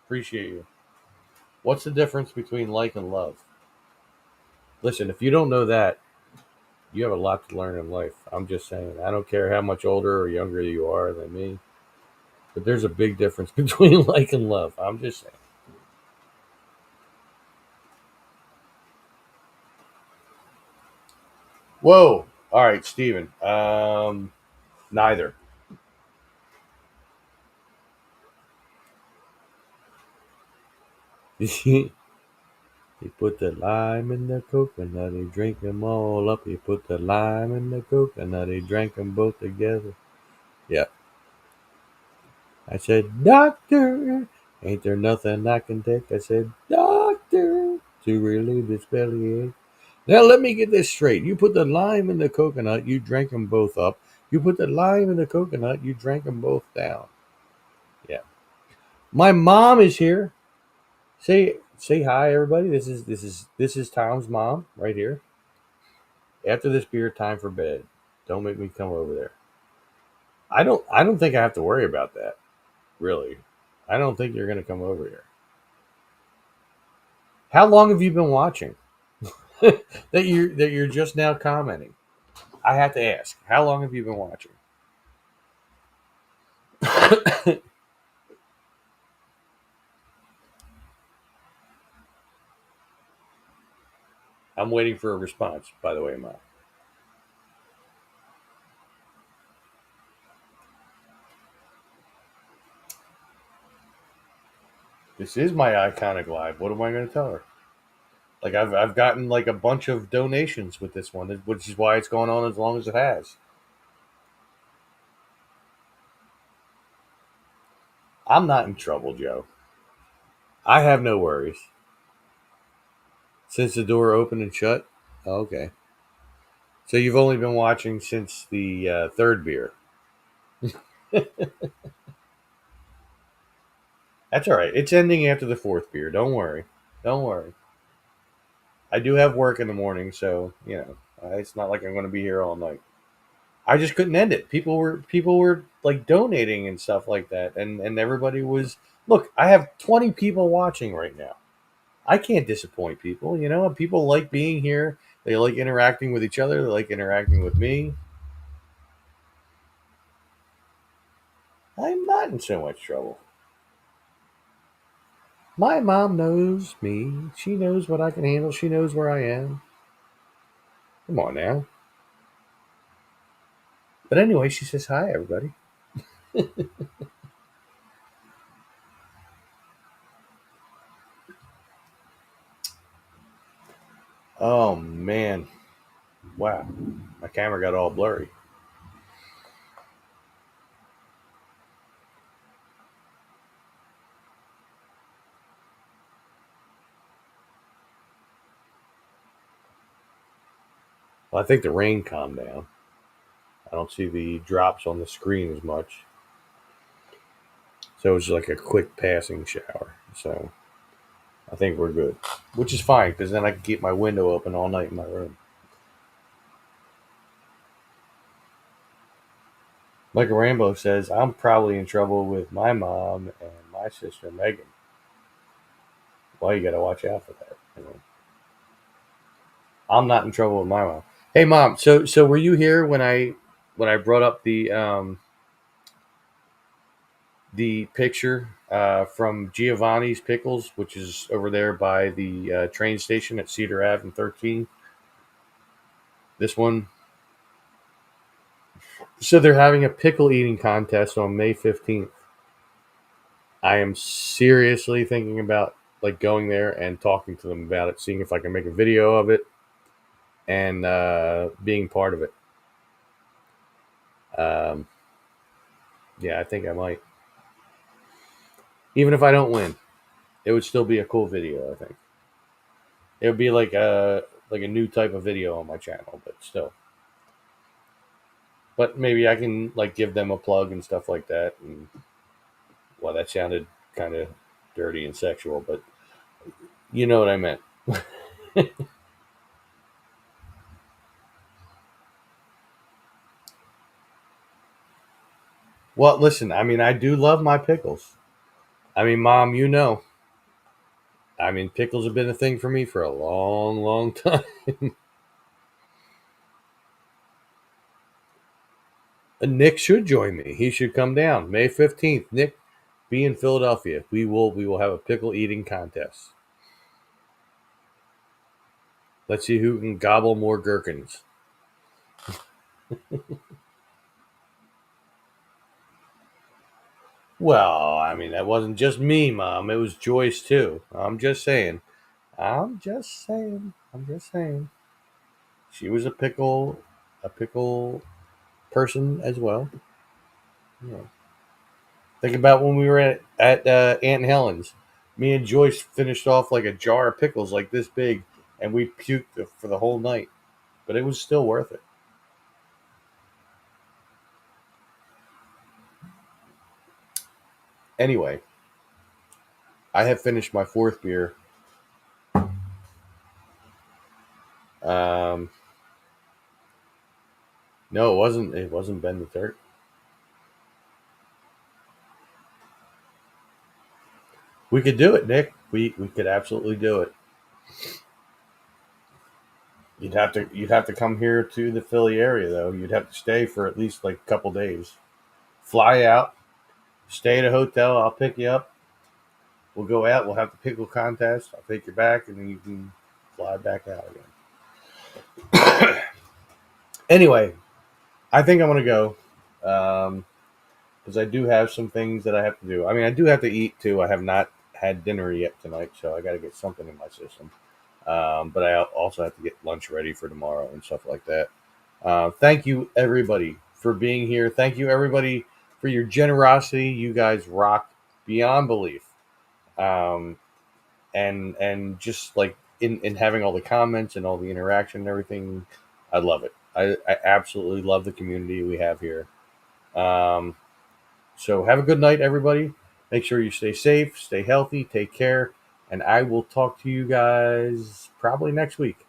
Appreciate you. What's the difference between like and love? Listen, if you don't know that, you have a lot to learn in life. I'm just saying. I don't care how much older or younger you are than me, but there's a big difference between like and love. I'm just saying. Whoa. All right, Steven. Neither. He put the lime in the coconut. He drank them all up. He put the lime in the coconut. He drank them both together. Yeah. I said, Doctor, ain't there nothing I can take? I said, Doctor, to relieve this bellyache. Now let me get this straight. You put the lime in the coconut. You drank them both up. You put the lime in the coconut. You drank them both down. Yeah. My mom is here. Say hi, everybody. This is Tom's mom right here. After this beer, time for bed. Don't make me come over there. I don't think I have to worry about that. Really, I don't think you're gonna come over here. How long have you been watching? That you're just now commenting. I have to ask. How long have you been watching? I'm waiting for a response. By the way, Ma. This is my iconic live. What am I going to tell her? Like I've gotten like a bunch of donations with this one, which is why it's going on as long as it has. I'm not in trouble, Joe. I have no worries. Since the door opened and shut? Oh, okay. So you've only been watching since the third beer. That's all right. It's ending after the fourth beer. Don't worry. Don't worry. I do have work in the morning, so it's not like I'm going to be here all night. I just couldn't end it. People were like donating and stuff like that, and everybody was. Look, I have 20 people watching right now. I can't disappoint people. People like being here. They like interacting with each other. They like interacting with me. I'm not in so much trouble. My mom knows me. She knows what I can handle. She knows where I am. Come on now. But anyway, she says hi, everybody. Oh man, wow, my camera got all blurry. Well, I think the rain calmed down. I don't see the drops on the screen as much, so it was like a quick passing shower. So I think we're good, which is fine because then I can keep my window open all night in my room. Michael Rambo says I'm probably in trouble with my mom and my sister Megan. Well, you got to watch out for that. I'm not in trouble with my mom. Hey, mom. So were you here when I brought up the picture from Giovanni's Pickles, which is over there by the train station at Cedar Ave and 13? This one. So they're having a pickle eating contest on May 15th. I am seriously thinking about like going there and talking to them about it, seeing if I can make a video of it and being part of it. Um, yeah, I think I might. Even if I don't win, it would still be a cool video. I think it would be like a new type of video on my channel, but still. But maybe I can like give them a plug and stuff like that. And well, that sounded kind of dirty and sexual, but you know what I meant. Well, listen, I mean, I do love my pickles. I mean, mom, I mean, pickles have been a thing for me for a long, long time. And Nick should join me. He should come down May 15th. Nick, be in Philadelphia. We will have a pickle eating contest. Let's see who can gobble more gherkins. Well, I mean, that wasn't just me, Mom. It was Joyce, too. I'm just saying. I'm just saying. I'm just saying. She was a pickle person as well. Yeah. Think about when we were at Aunt Helen's. Me and Joyce finished off like a jar of pickles like this big, and we puked for the whole night. But it was still worth it. Anyway, I have finished my fourth beer. Um, no, it wasn't. It wasn't Ben the Third. We could do it, Nick. We could absolutely do it. You'd have to come here to the Philly area though. You'd have to stay for at least like a couple days. Fly out, stay at a hotel. I'll pick you up. We'll go out. We'll have the pickle contest. I'll take you back, and then you can fly back out again. Anyway, I think I'm gonna go because I do have some things that I have to do. I mean, I do have to eat too. I have not had dinner yet tonight, so I got to get something in my system. But I also have to get lunch ready for tomorrow and stuff like that. Thank you, everybody, for being here. Thank you, everybody, for your generosity. You guys rock beyond belief. Um, and just like in having all the comments and all the interaction and everything, I love it. I absolutely love the community we have here. Um, so have a good night, everybody. Make sure you stay safe, stay healthy, take care, and I will talk to you guys probably next week.